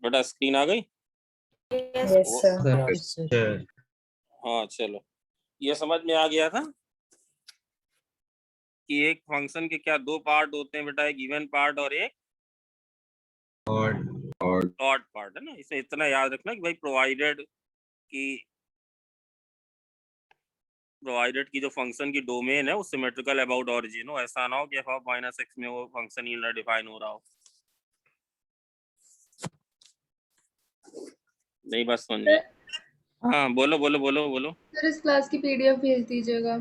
बेटा स्क्रीन आ गई? Yes sir. हाँ चलो, ये समझ में आ गया था कि एक फंक्शन के क्या दो पार्ट होते हैं बेटा, एक इवन पार्ट और एक ऑड पार्ट, है ना। इसे इतना याद रखना कि भाई प्रोवाइडेड की जो फंक्शन की डोमेन है वो सिमेट्रिकल अबाउट ऑरिजिन हो, ऐसा ना हो कि f(-x) में वो फंक्शन ही ना डिफाइन हो रहा हो। नहीं बात समझ में? हाँ बोलो बोलो बोलो बोलो। सर इस क्लास की पीडीएफ भेज दीजिएगा।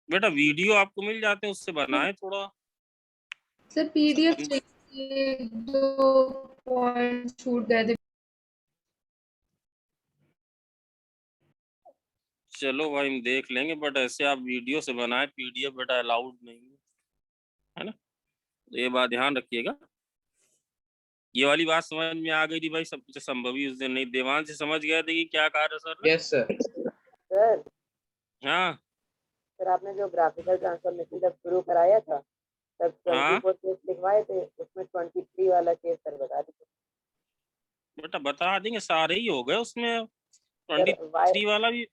बेटा वीडियो आपको मिल जाते हैं, उससे बनाए थोड़ा। सर पीडीएफ चाहिए, 2 पॉइंट छूट गए थे। चलो भाई हम देख लेंगे, बट ऐसे आप वीडियो से बनाए, पीडीएफ बेटा अलाउड नहीं है ना, तो ये बात ध्यान रखिएगा। ये वाली बात समझ में आ गई थी भाई, सब कुछ संभव ही उस दिन नहीं। देवान से समझ गए थे कि क्या कहा था सर ने? Yes sir. सर हाँ सर आपने जो ग्राफिकल ट्रांसफॉर्मेशन जब शुरू कराया था तब 24 केस लिखवाए थे, उसमें 23 वाला केस सर बता दीजिए। बेटा बता देंगे, सारे ही हो गए उसमें। सर 23 वाला भी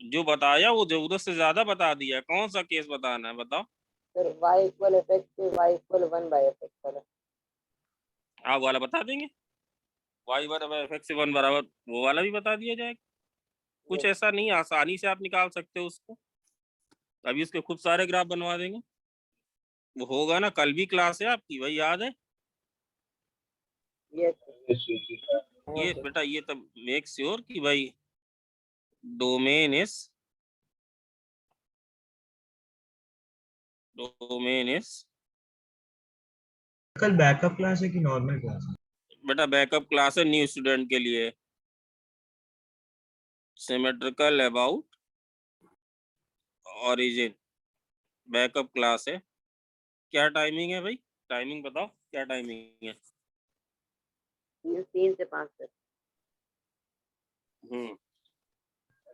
जो बताया वो जरूरत से ज्यादा बता दिया। कौन सा केस बताना है बताओ? सर y = fx से y = 1/fx वाला। आप वाला बता देंगे, y बराबर fx से 1 बराबर, वो वाला भी बता दिया जाएगा। कुछ ऐसा नहीं, आसानी से आप निकाल सकते हो उसको। अभी उसके खूब सारे ग्राफ बनवा देंगे। वो होगा ना, कल भी क्लास है आपकी, वही याद है? ये बेटा ये तब मेक श्योर कि भाई डोमेन इज कल बैकअप क्लास है कि नॉर्मल क्लास है? बेटा बैकअप क्लास है न्यू स्टूडेंट के लिए, symmetrical about origin backup class है। क्या टाइमिंग है भाई? टाइमिंग बताओ, क्या टाइमिंग है? 3 से 5 तक।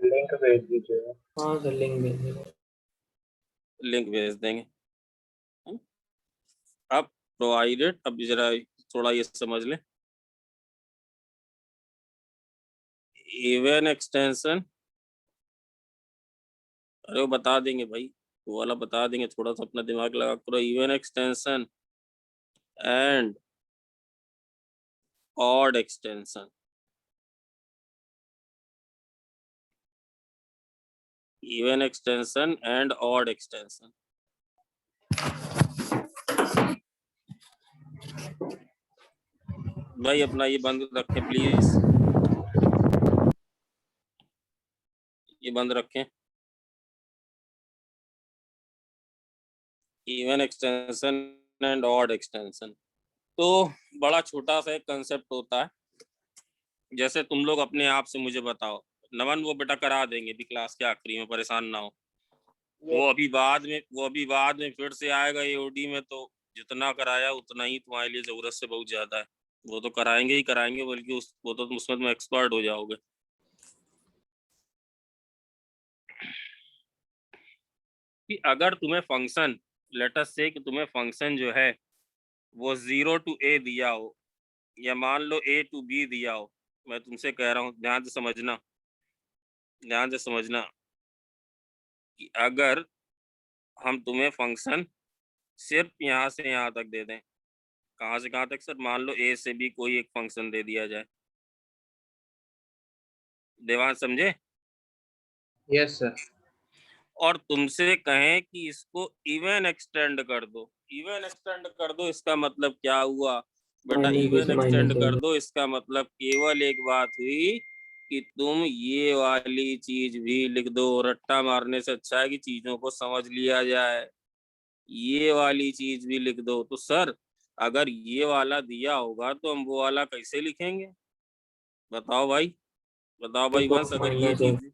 लिंक भेज दीजिएगा। हाँ सर लिंक भेज दीजिएगा। लिंक भेज देंगे। अब प्रोवाइडेड, अब जरा थोड़ा ये समझ लें, इवन एक्सटेंशन, अरे वो बता देंगे भाई, वो वाला बता देंगे, थोड़ा सा अपना दिमाग लगा करो। Even extension and odd extension, even extension and odd extension. भाई अपना ये बंद रखें प्लीज, ये बंद रखें। Even extension and odd extension तो बड़ा छोटा सा एक कंसेप्ट होता है। जैसे तुम लोग अपने आप से मुझे बताओ, नमन वो बेटा करा देंगे भी क्लास के आखिरी में, परेशान ना हो। वो अभी बाद में फिर से आएगा एओडी में, तो जितना कराया उतना ही तुम्हारे लिए जरूरत से बहुत ज्यादा है। वो तो कराएंगे ही कराएंगे, बल्कि वो तो उसमें तुम एक्सपर्ट हो जाओगे। कि अगर तुम्हें फंक्शन, लेट अस से कि तुम्हें फंक्शन जो है वो 0 to a दिया हो, या मान लो a to b दिया हो, मैं तुमसे कह रहा हूँ ध्यान से समझना कि अगर हम तुम्हें फंक्शन सिर्फ यहाँ से यहाँ तक दे दें, कहाँ से कहाँ तक सर? मान लो a से b कोई एक फंक्शन दे दिया जाए, देवान समझे? Yes sir. और तुमसे कहें कि इसको इवन एक्सटेंड कर दो। इवन एक्सटेंड कर दो इसका मतलब क्या हुआ बेटा? इवन एक्सटेंड कर दो इसका मतलब केवल एक बात हुई कि तुम ये वाली चीज भी लिख दो। रट्टा मारने से अच्छा है कि चीजों को समझ लिया जाए। ये वाली चीज भी लिख दो। तो सर अगर ये वाला दिया होगा तो हम वो वाला कैसे लिखेंगे? बताओ भाई, बताओ भाई वंश, अगर ये चीज।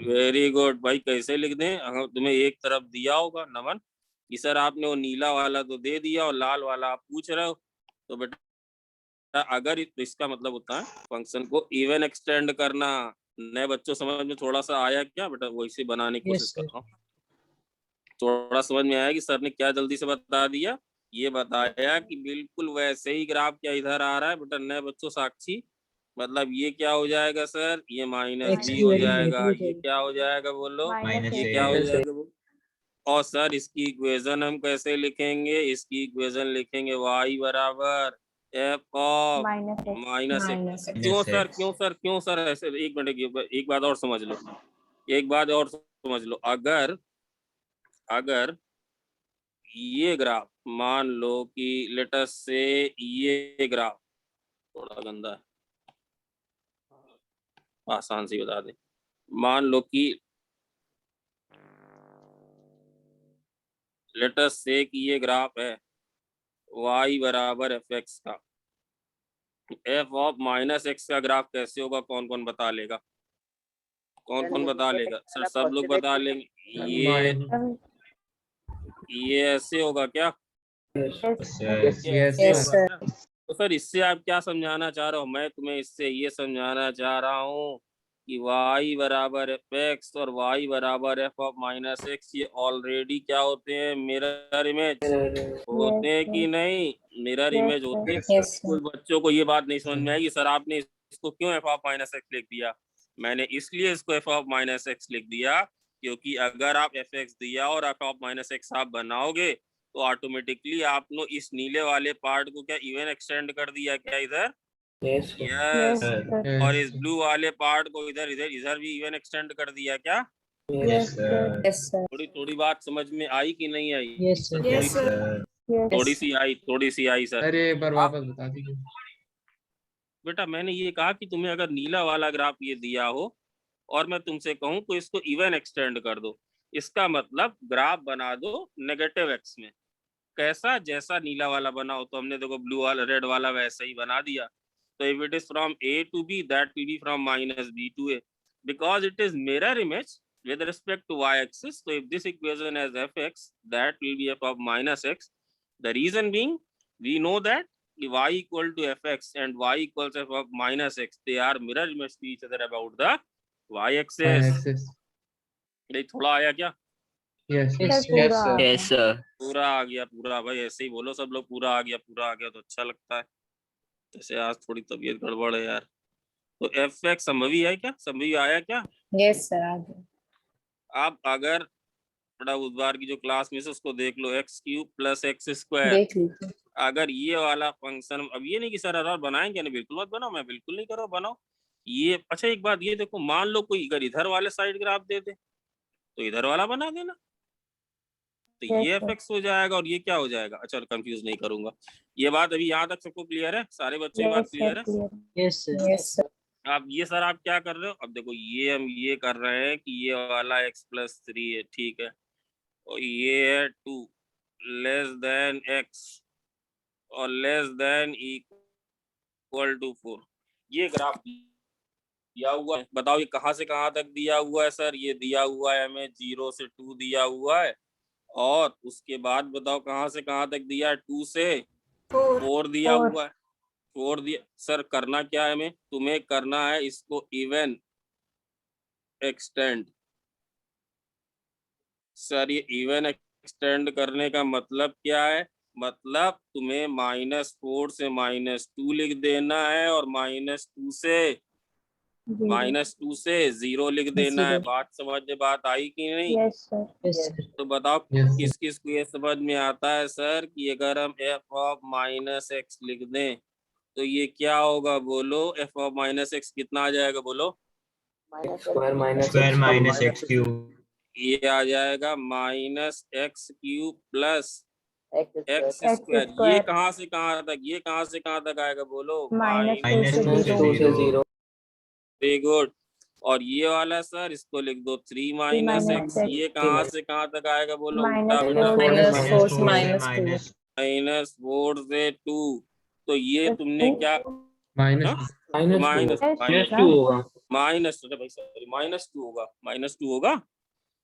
वेरी गुड भाई, कैसे लिख दें? अगर तुम्हें एक तरफ दिया होगा नमन कि सर आपने वो नीला वाला तो दे दिया और लाल वाला आप पूछ रहे हो, तो बेटा अगर तो इसका मतलब होता है फंक्शन को इवन एक्सटेंड करना। नए बच्चों समझ में थोड़ा सा आया क्या बेटा? वैसे बनाने की कोशिश कर रहा हूँ। थोड़ा समझ में आया कि सर ने क्या जल्दी से बता दिया ये बताया कि बिल्कुल वैसे ही ग्राफ क्या इधर आ रहा है बेटा नए बच्चों साक्षी, मतलब ये क्या हो जाएगा सर, ये माइनस X बी की हो वैल्यू जाएगा, नेगेटिव ये हो क्या हो जाएगा बोलो, माइनस ये ए क्या हो माइनस जाएगा बोलो। और सर इसकी इक्वेशन हम कैसे लिखेंगे, इसकी इक्वेशन लिखेंगे y बराबर f of minus x minus x. Minus क्यों सर क्यों सर क्यों सर ऐसे, एक मिनट एक बात और समझ लो, एक बात और समझ लो, अगर अगर ये ग्राफ मान लो कि लेटस से ये ग्राफ थोड़ा गंदा है, आसान सी बता दे, मान लो कि लेटस से कि ये ग्राफ है y बराबर एफ एक्स का, एफ ऑफ माइनस एक्स का ग्राफ कैसे होगा, कौन कौन बता लेगा, कौन कौन बता लेगा सर, सब लोग बता लेंगे। ये ऐसे होगा क्या, यस ये ऐसे यस होगा क्या? तो सर इससे आप क्या समझाना चाह रहे हो, मैं तुम्हें इससे ये समझाना चाह रहा हूँ कि y बराबर एफ एक्स और y बराबर एफ ऑफ माइनस एक्स ये ऑलरेडी क्या होते हैं, मिरर इमेज होते हैं कि नहीं, मिरर इमेज होते हैं। यस कुछ बच्चों को ये बात नहीं समझ में आएगी, सर आपने इसको क्यों एफ ऑफ माइनस एक्स लिख दिया, मैंने इसलिए इसको एफ ऑफ माइनस एक्स लिख दिया क्योंकि अगर आप एफ एक्स दिया और एफ ऑफ माइनस एक्स आप बनाओगे तो ऑटोमेटिकली आपने इस नीले वाले पार्ट को क्या इवन एक्सटेंड कर दिया क्या इधर, यस यस, और इस ब्लू वाले पार्ट को इधर इधर इधर भी इवन एक्सटेंड कर दिया क्या, यस यस सर थोड़ी थोड़ी बात समझ में आई कि नहीं आई, यस सर यस सर थोड़ी सी आई सर। अरे एक बार वापस बता दीजिए। बेटा मैंने ये कहा कि तुम्हें अगर नीला वाला ग्राफ ये दिया हो और मैं तुमसे कहूं तो इसको इवन एक्सटेंड कर दो, इसका मतलब ग्राफ बना दो नेगेटिव एक्स में, कैसा जैसा नीला वाला बनाओ, तो हमने देखो ब्लू वाला रेड वाला वैसा ही बना दिया। तो if it is from a to b that will be from minus b to a because it is mirror image with respect to y axis. So if this equation has fx that will be f of minus x, the reason being we know that y equal to fx and y equals f of minus x, they are mirror image to each other about the y axis. Axis ये थोड़ा आया क्या, yes yes sir पूरा आ गया, पूरा भाई ऐसे ही बोलो सब लोग, पूरा आ गया तो अच्छा लगता है, जैसे आज थोड़ी तबीयत गड़बड़ है यार। तो एफ एक्स संभवी है क्या, संभवी आया क्या, यस सर आ गया आप अगर बड़ा उस बार की जो क्लास में से उसको देख लो, x cube plus x square, देख लीजिए अगर ये वाला फंक्शन, अब ये नहीं कि सर और बनाएंगे नहीं, बिल्कुल मत बनाओ, मैं बिल्कुल नहीं करो बनाओ ये। अच्छा एक बात ये देखो, मान लो कोई अगर इधर वाले साइड ग्राफ दे दे तो इधर वाला बना देना, तो ये एफ एक्स हो जाएगा और ये क्या हो जाएगा, अच्छा कंफ्यूज नहीं करूंगा। ये बात अभी यहाँ तक सबको क्लियर है, सारे बच्चों की बात क्लियर है। यस सर आप ये सर आप क्या कर रहे हो, अब देखो ये हम ये कर रहे हैं कि ये वाला x+3 है, ठीक है, और ये है 2 लेस देन x और लेस देन इक्वल टू 4, ये ग्राफ दिया हुआ है, बताओ ये कहाँ से कहाँ तक दिया हुआ है सर, ये दिया हुआ है हमें 0 से 2 दिया हुआ है, और उसके बाद बताओ कहाँ से कहाँ तक दिया है, 2 से 4 दिया हुआ है, 4 दिया। सर करना क्या है हमें, तुम्हें करना है इसको इवन एक्सटेंड। सर ये इवन एक्सटेंड करने का मतलब क्या है, मतलब तुम्हें -4 से -2 लिख देना है और -2 से 0 लिख देना है। बात समझ में बात आई कि नहीं? यस सर यस सर तो बताओ Yes, sir. किस किस को ये समझ में आता है सर कि अगर हम f ऑफ -x लिख दें तो ये क्या होगा बोलो, f ऑफ -x कितना आ जाएगा बोलो, स्क्वायर माइनस एक्स क्यूब ये आ जाएगा -x³ plus x x square. ये कहाँ से कहाँ तक, ये कहाँ से कहाँ तक आएगा बोलो, -2 से 2 से 0 वेरी गुड। और ये वाला सर इसको लिख दो 3 - x, ये कहाँ से कहाँ तक आएगा बोलो, उल्टा -4 से -4 से 2। तो ये तुमने क्या माइनस माइनस -2 होगा -2 होगा, -2 होगा।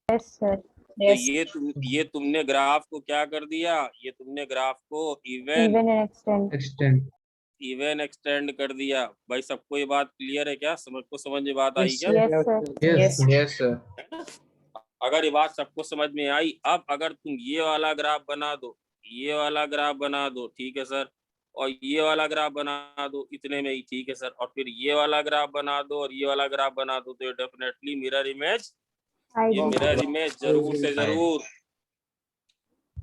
यस सर तो ये तुमने ग्राफ को क्या कर दिया, ये तुमने ग्राफ को even extend extend even extend कर दिया। भाई सबको ये बात क्लियर है क्या, समझ में बात आई क्या? Yes sir yes yes sir अगर ये बात सबको समझ में आई, अब अगर तुम ये वाला ग्राफ बना दो ये वाला ग्राफ बना दो, ठीक है सर, और ये वाला ग्राफ बना दो, इतने में ही, ठीक है सर, और फिर ये वाला ग्राफ बना दो और ये वाला ग्राफ बना दो, तो डेफिनेटली मिरर इमेज, ये मिरर इमेज जरूर से जरूर,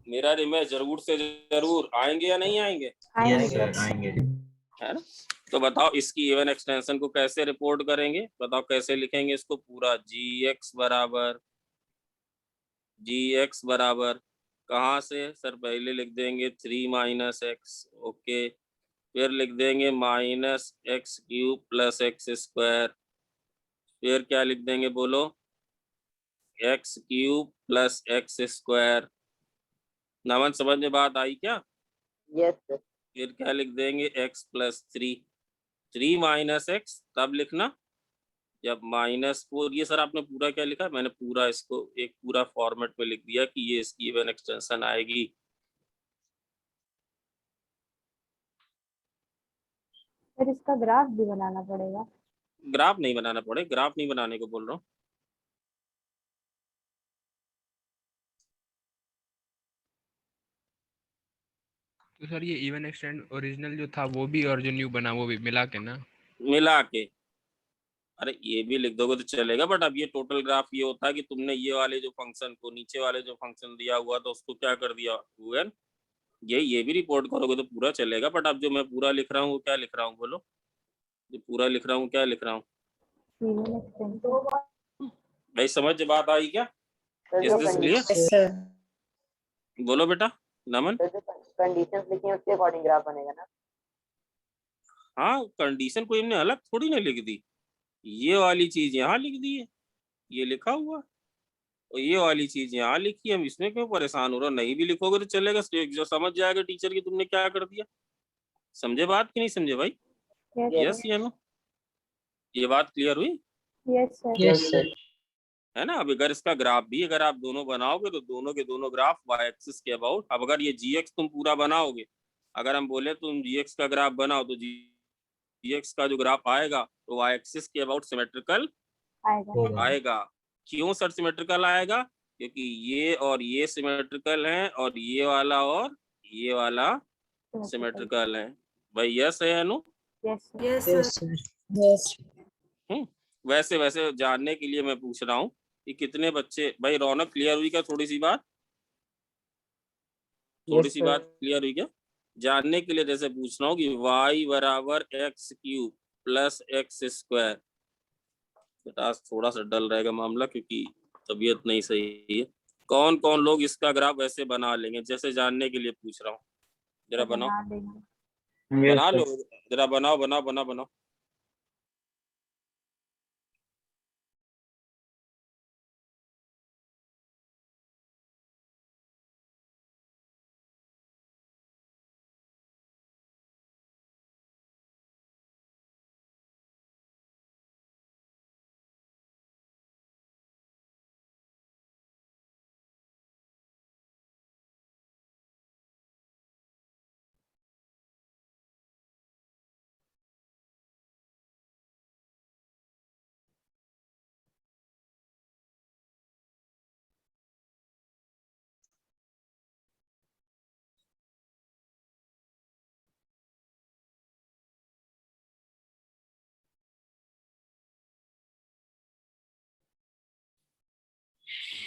मिरर इमेज जरूर से जरूर आएंगे या नहीं आएंगे? यस सर, आएंगे। है ना? तो बताओ इसकी इवन एक्सटेंशन को कैसे रिपोर्ट करेंगे, बताओ कैसे लिखेंगे इसको पूरा, gx बराबर कहाँ से सर, पहले लिख देंगे 3 - x, ओके, फिर लिख देंगे -x³ + x², फिर क्या लिख देंगे बोलो, x³ + x²। नमन समझ में बात आई क्या? Yes sir. फिर क्या लिख देंगे x + 3 x, तब लिखना जब -4, ये सर आपने पूरा क्या लिखा, मैंने पूरा इसको एक पूरा फॉर्मेट में लिख दिया कि ये इसकी इवन एक्सटेंशन आएगी। फिर इसका ग्राफ भी बनाना पड़ेगा? ग्राफ नहीं बनाना पड़े, ग्राफ नहीं बनाने को बोल रहा हूँ। तो सर ये इवन एक्सटेंड ओरिजिनल जो था वो भी और जो न्यू बना वो भी मिला के ना? मिला के, अरे ये भी लिख दोगे तो चलेगा, बट अब ये टोटल ग्राफ ये होता है कि तुमने ये वाले जो फंक्शन को, नीचे वाले जो फंक्शन दिया हुआ तो उसको क्या कर दिया हुआ, ये भी रिपोर्ट करोगे तो पूरा चलेगा, बट अब जो मैं पूरा लिख रहा हूँ वो क्या लिख रहा हूँ बोलो, जो पूरा लिख रहा हूँ क्या लिख रहा हूँ भाई, समझ बात आई क्या? Is this clear? Yes sir. बोलो बेटा नमन। कंडीशंस लिखी हैं उसके अकॉर्डिंग ग्राफ बनेगा ना? हाँ, कंडीशन कोई हमने अलग थोड़ी ना लिख दी, ये वाली चीज यहाँ लिख दी है, ये लिखा हुआ, और ये वाली चीज यहाँ लिखी है, हम इसमें क्यों परेशान हो रहे हो, नहीं भी लिखोगे तो चलेगा, जो समझ जाएगा टीचर की तुमने क्या कर दिया। समझे बात कि नहीं समझे भाई? यस या नो? ये बात क्लियर हुई? Yes sir. है ना? अब अगर इसका ग्राफ भी अगर आप दोनों बनाओगे तो दोनों के दोनों ग्राफ वाई एक्सिस के अबाउट, अब अगर ये जीएक्स तुम पूरा बनाओगे, अगर हम बोले तुम जीएक्स का ग्राफ बनाओ तो जीएक्स का जो ग्राफ आएगा तो वाई एक्सिस के अबाउट सिमेट्रिकल आएगा। क्यों सर सिमेट्रिकल आएगा? क्योंकि ये और ये सिमेट्रिकल हैं और ये वाला सिमेट्रिकल है। भाई यस है या नो? Yes sir. यस। वैसे जानने के लिए मैं पूछ रहा हूँ कि कितने बच्चे, भाई रौनक क्लियर हुई क्या? थोड़ी सी बात क्लियर हुई क्या? जानने के लिए जैसे पूछ रहा हूँ कि y बराबर x³ + x², आज थोड़ा सा डल रहेगा मामला क्योंकि तबीयत नहीं सही है। कौन कौन लोग इसका ग्राफ ऐसे बना लेंगे? जैसे जानने के लिए पूछ रहा हूँ, जरा बनाओ, बना लो, जरा बनाओ।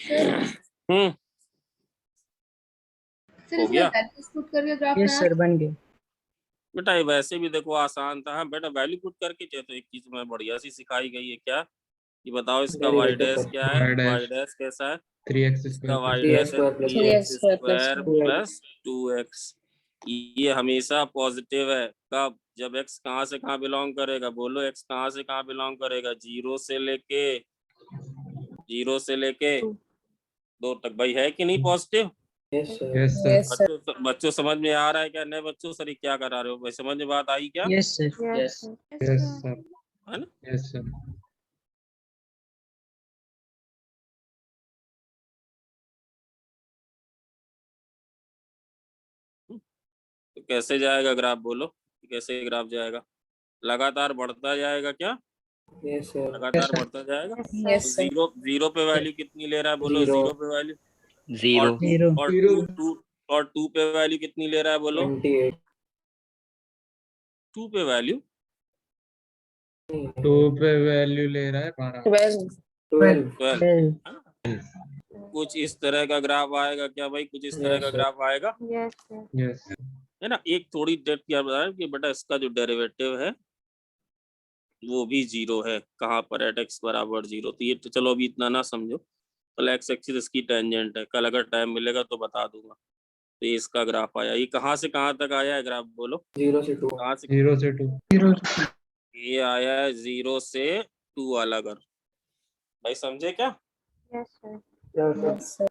सर हो इसमें गया? वैल्यूज पुट करके ग्राफ यस सर, बन गया। बेटा ये वैसे भी देखो आसान था। हाँ बेटा, वैल्यू पुट करके क्या, तो एक चीज में बढ़िया सी सिखाई गई है। क्या ये बताओ, इसका वाई डैश क्या है? वाई डैश कैसा है? 3x² इसका वाई डैश है 3x² + 2x। ये हमेशा पॉजिटिव है। कब? जब x कहाँ से कहाँ बिलोंग करेगा? बोलो x कहाँ से कहाँ बिलोंग करेगा? 0 से लेके 2 तक। भाई है कि नहीं पॉजिटिव? Yes sir. बच्चों समझ में आ रहा है क्या? नए बच्चों सर क्या करा रहे हो भाई? समझ में बात आई क्या? Yes sir. Yes sir. है ना? Yes sir. तो कैसे जाएगा ग्राफ? बोलो कैसे ग्राफ जाएगा? लगातार बढ़ता जाएगा क्या? लगातार बढ़ता जाएगा। यस तो जीरो पे वैल्यू कितनी ले रहा है? बोलो जीरो पे वैल्यू। 0 और 2 पे वैल्यू कितनी ले रहा है बोलो? 28 2 पे वैल्यू 2 पे वैल्यू ले रहा है 12। 12 12। कुछ इस तरह का ग्राफ आएगा क्या भाई? कुछ इस तरह Yes, का sir. ग्राफ आएगा, यस सर। यस है ना? एक थोड़ी डेट क्या बता रहा है कि बेटा इसका जो डेरिवेटिव है वो भी 0 है। कहाँ पर? एट x बराबर 0। तो ये तो चलो अभी इतना ना समझो, कल एक्स एक्सिस इसकी टेंजेंट है, कल अगर टाइम मिलेगा तो बता दूंगा। तो ये इसका ग्राफ आया, ये कहाँ से कहाँ तक आया है ग्राफ बोलो? 0 से 2 कहाँ से? 0 से 2। ये आया है 0 से 2 वाला कर। भाई समझे क्या? Yes sir. Yes, sir.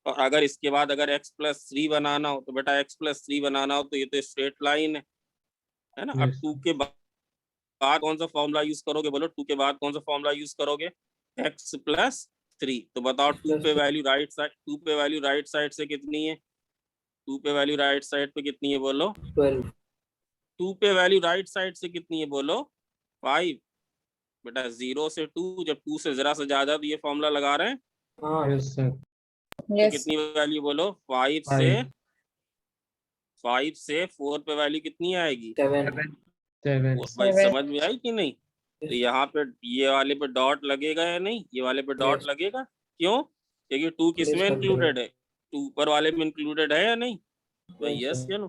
और अगर इसके बाद अगर x+3 बनाना हो तो बेटा x+3 बनाना हो तो ये तो स्ट्रेट लाइन है ना? अब Yes. 2 के बाद कौन सा फॉर्मूला यूज करोगे बोलो? 2 के बाद कौन सा फॉर्मूला यूज करोगे? x+3। तो बताओ 2 पे वैल्यू राइट साइड, 2 पे वैल्यू राइट साइड से कितनी है? 2 पे वैल्यू राइट साइड पे कितनी है बोलो? 12 2 पे वैल्यू राइट साइड से कितनी है बोलो? 5। बेटा 0 से 2, जब 2 से जरा से ज्यादा तो ये फॉर्मूला लगा रहे हैं। हाँ यस सर। तो कितनी वैल्यू बोलो? 5 से 5 5 से 4 पे वैल्यू कितनी आएगी? 7 7 भाई समझ में आई कि नहीं? तो यहाँ पे ये वाले पे डॉट लगेगा या नहीं? ये वाले पे डॉट Yes. लगेगा, क्यों? क्योंकि 2 किसमें Yes, sir. इंक्लूडेड है? 2 ऊपर वाले में इंक्लूडेड है या नहीं? भाई Yes, यस sir. या नो?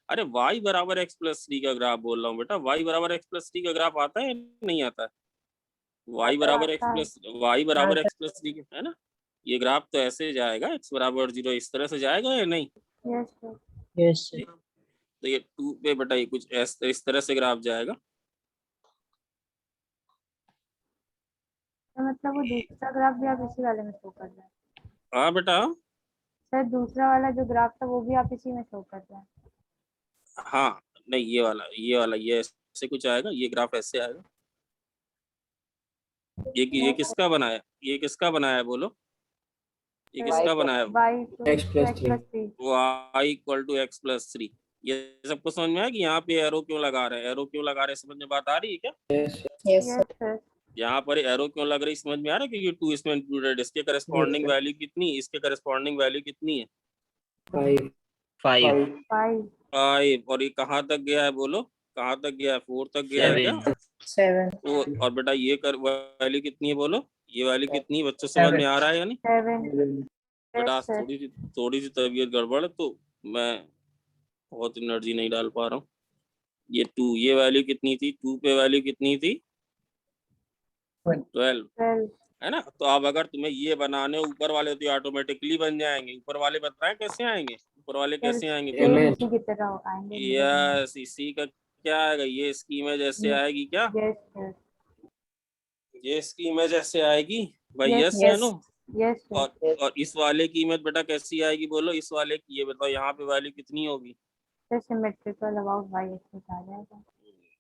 अरे y बराबर x+3 का ग्राफ बोल रहा हूँ बेटा। y बराबर x+3 का ग्राफ आता है या नहीं आता है? y बराबर x+3 है ना? ये ग्राफ तो ऐसे जाएगा, x बराबर 0 इस तरह से जाएगा या नहीं? Yes sir. तो ये 2 पे बेटा ये कुछ इस तरह से ग्राफ जाएगा। तो मतलब वो दूसरा ग्राफ भी आप इसी वाले में शो कर रहे हैं? हाँ बेटा, सर दूसरा वाला जो ग्राफ था वो भी आप इसी में शो कर रहे हैं? हाँ नहीं ये वाला ये ऐसे कुछ आएगा, ये ग्राफ ऐसे आएगा। ये किसका बनाया? ये किसका बनाया बोलो? ये किसका बनाया? y y = x+3। ये सबको समझ में आया कि यहाँ पे एरो क्यों लगा रहे हैं? एरो क्यों लगा रहे हैं समझ में बात आ रही है क्या? Yes sir. यहाँ पर एरो क्यों लग रही समझ में आ रहा है? क्योंकि 2 इसमें इंक्लूडेड। इसके करस्पॉन्डिंग Yes, sir. वैल्यू कितनी? इसके करस्पॉन्डिंग वैल्यू कितनी है? 5 5 5। और ये कहाँ तक गया है बोलो? कहाँ तक गया है? 4 तक गया है क्या? 4। और बेटा ये कर वैल्यू कितनी है बोलो? ये वैल्यू कितनी है? बच्चों समझ में आ रहा है या नहीं? 7। बेटा यस सर। थोड़ी सी तबीयत गड़बड़ है तो मैं बहुत एनर्जी नहीं डाल पा रहा हूँ। ये 2, ये वैल्यू कितनी थी? 2 पे वैल्यू कितनी थी? 12 है ना? तो अब अगर तुम्हें ये बनाने ऊपर वाले तो ऑटोमेटिकली बन जाएंगे। ऊपर वाले बताएं कैसे आएंगे? ऊपर वाले कैसे आएंगे बोलो? Amen. इसी की तरह आएंगे। यस, इसी का क्या आएगा? ये इसकी इमेज ऐसे आएगी क्या? Yes sir. ये इसकी इमेज ऐसे आएगी भाई। Yes, यस है नो? Yes sir. और इस वाले की इमेज बेटा कैसी आएगी बोलो? इस वाले की ये बताओ, यहाँ पे वैल्यू कितनी होगी? Sir symmetrical about y axis आ जाएगा।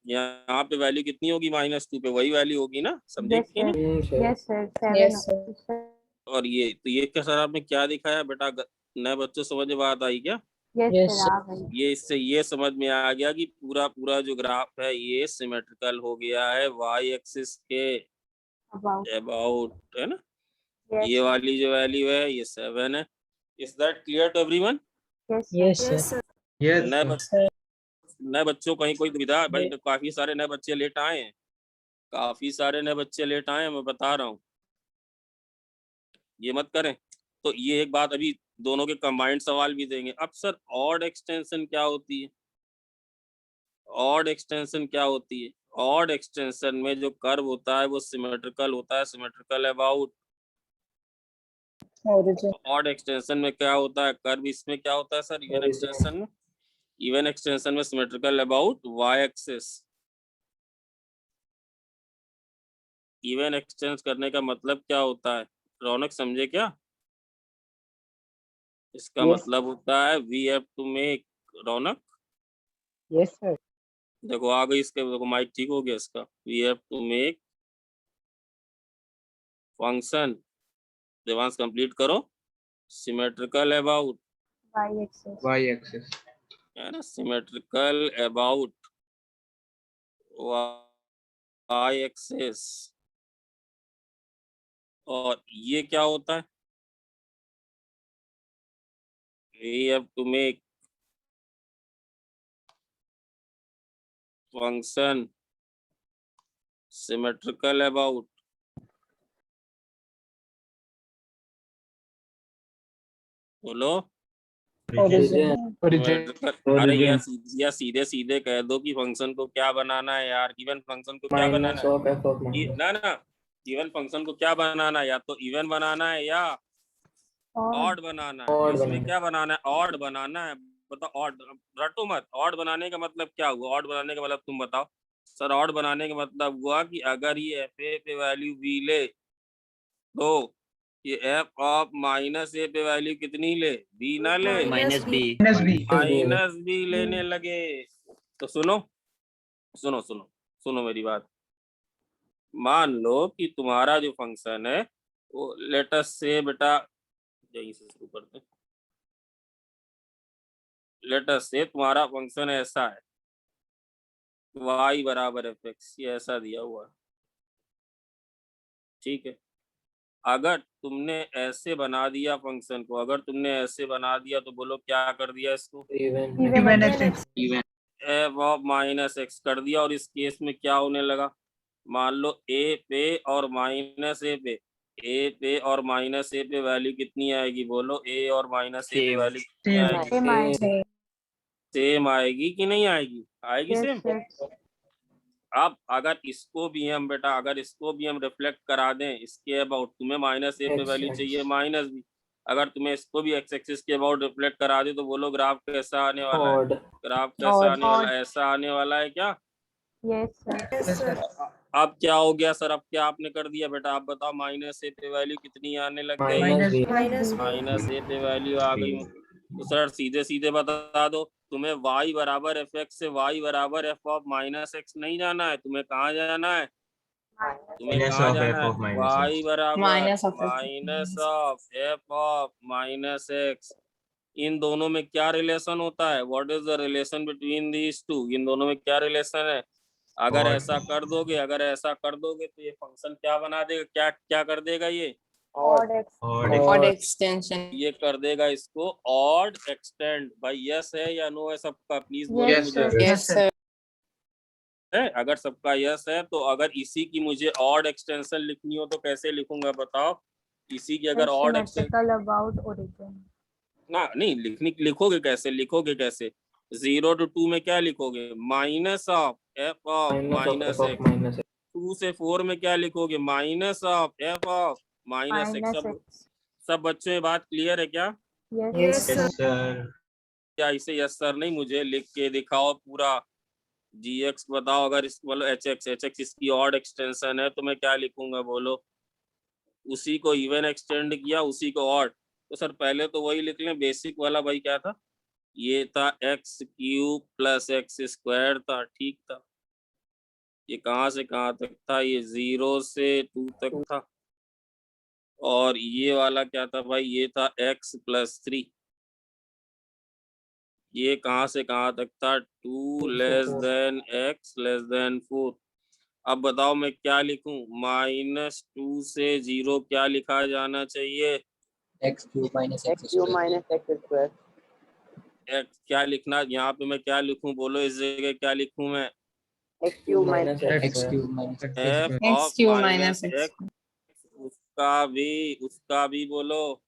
यहाँ पे वैल्यू कितनी होगी? -2 पे वही वैल्यू होगी ना? समझे कि नहीं? Yes sir 7। और ये तो ये क्या सर आपने क्या दिखाया बेटा? नए बच्चों समझ में बात आई क्या? यस सर आ गई। ये इससे ये समझ में आ गया कि पूरा पूरा जो ग्राफ है ये सिमेट्रिकल हो गया है y एक्सिस के अबाउट, है ना? ये वाली जो वैल्यू है ये 7 है। Is that clear to everyone? Yes sir. Yes नए बच्चों कहीं कोई दुविधा? भाई तो काफी सारे नए बच्चे लेट आए हैं, काफी सारे नए बच्चे लेट आए हैं, मैं बता रहा हूँ, ये मत करें। तो ये एक बात, अभी दोनों के कंबाइंड सवाल भी देंगे। अब सर ऑड एक्सटेंशन क्या होती है? ऑड एक्सटेंशन क्या होती है? ऑड एक्सटेंशन में जो कर्व होता है वो सिमेट्रिकल होता है, सिमेट्रिकल अबाउट। ऑड एक्सटेंशन में क्या होता है? कर्व इसमें क्या होता है सर? इवन एक्सटेंशन में, इवन एक्सटेंशन में symmetrical about y axis. Even extension करने का मतलब क्या होता है? रौनक समझे क्या? इसका मतलब होता है we have to make, Raunak yes sir. देखो आ गई इसके, देखो माइक ठीक हो गया इसका। We have to make function, Devansh complete करो, सिमेट्रिकल अबाउट y एक्सिस है ना? Symmetrical about y axis. और ये क्या होता है? we have to make function symmetrical about बोलो अरे या सीधे सीधे कह दो कि फंक्शन को क्या बनाना है यार, गिवन फंक्शन को क्या बनाना है ना गिवन फंक्शन को क्या बनाना है, या तो इवन बनाना है या ऑड बनाना है। इसमें क्या बनाना है? ऑड बनाना है। बताओ ऑड, रटो मत। ऑड बनाने का मतलब क्या हुआ? ऑड बनाने का मतलब तुम बताओ सर। ऑड बनाने का मतलब हुआ कि अगर ये एफ ए पे वैल्यू बी ले तो ये एफ ऑफ माइनस ए पे वैल्यू कितनी ले? बी ना ले, माइनस बी माइनस बी लेने लगे। तो सुनो सुनो सुनो सुनो मेरी बात। मान लो कि तुम्हारा जो फंक्शन है वो लेटस से बेटा यहीं से शुरू करते हैं। लेटस से तुम्हारा फंक्शन ऐसा है y बराबर एफ एक्स, ये ऐसा दिया हुआ है, ठीक है। अगर तुमने ऐसे बना दिया फंक्शन को, अगर तुमने ऐसे बना दिया तो बोलो क्या कर दिया इसको? एफ ऑफ माइनस एक्स कर दिया। और इस केस में क्या होने लगा? मान लो ए पे और माइनस ए पे और माइनस ए पे वैल्यू कितनी आएगी? बोलो ए और माइनस ए पे वैल्यू कितनी आएगी? सेम आएगी कि नहीं आएगी? आएगी सेम। अब अगर इसको भी हम बेटा, अगर इसको भी हम रिफ्लेक्ट करा दें इसके अबाउट, तुम्हें माइनस ए पे वैल्यू चाहिए माइनस बी, अगर तुम्हें इसको भी एक्स एक्सिस के अबाउट रिफ्लेक्ट करा दे तो बोलो ग्राफ कैसा आने वाला है? ग्राफ कैसा आने वाला है? ऐसा आने वाला है क्या? Yes sir. अब क्या हो गया सर? अब क्या आपने कर दिया बेटा? आप बताओ माइनस ए पे वैल्यू कितनी आने लग गई? माइनस ए पे वैल्यू आ गई। तो सर सीधे सीधे बता दो, तुम्हें y बराबर एफ एक्स से y बराबर एफ ऑफ माइनस एक्स नहीं जाना है, तुम्हें कहाँ जाना है? तुम्हें कहाँ जाना है? y बराबर minus of f of minus x. इन दोनों में क्या रिलेशन होता है? What is the relation between these two? इन दोनों में क्या रिलेशन है? अगर ऐसा कर दोगे, अगर ऐसा कर दोगे तो ये फंक्शन क्या बना देगा? क्या क्या कर देगा? ये ऑड एक्सटेंशन ये कर देगा इसको ऑड एक्सटेंड। भाई यस है या नो है सबका? प्लीज बोलो मुझे। यस सर है? अगर सबका यस है तो अगर इसी की मुझे ऑड एक्सटेंशन लिखनी हो तो कैसे लिखूंगा बताओ? इसी की अगर ऑड एक्सटेंशन अबाउट ओरिजिन ना नहीं लिखोगे कैसे? लिखोगे कैसे? 0 to 2 में क्या लिखोगे? Minus of f of minus x. 2 से 4 में क्या लिखोगे? Minus of f of minus x. सब बच्चों ये बात क्लियर है क्या? यस सर क्या इसे यस सर नहीं, मुझे लिख के दिखाओ पूरा। जी एक्स बताओ, अगर इस बोलो एच एक्स इसकी ऑड एक्सटेंशन है तो मैं क्या लिखूंगा? बोलो। उसी को इवन एक्सटेंड किया, उसी को ऑड। तो सर पहले तो वही लिख लें बेसिक वाला। भाई क्या था? ये था x cube plus x square था, ठीक था। ये कहाँ से कहाँ तक था? ये 0 से 2 तक था। और ये वाला क्या था भाई? ये था x प्लस 3। ये कहाँ से कहाँ तक था? 2 less than x less then 4। अब बताओ मैं क्या लिखूं? -2 से 0 क्या लिखा जाना चाहिए? X cube minus x square. x क्या लिखना? यहाँ पे मैं क्या लिखूं? बोलो इस जगह क्या लिखूं मैं? X cube minus f of minus x। उसका भी बोलो,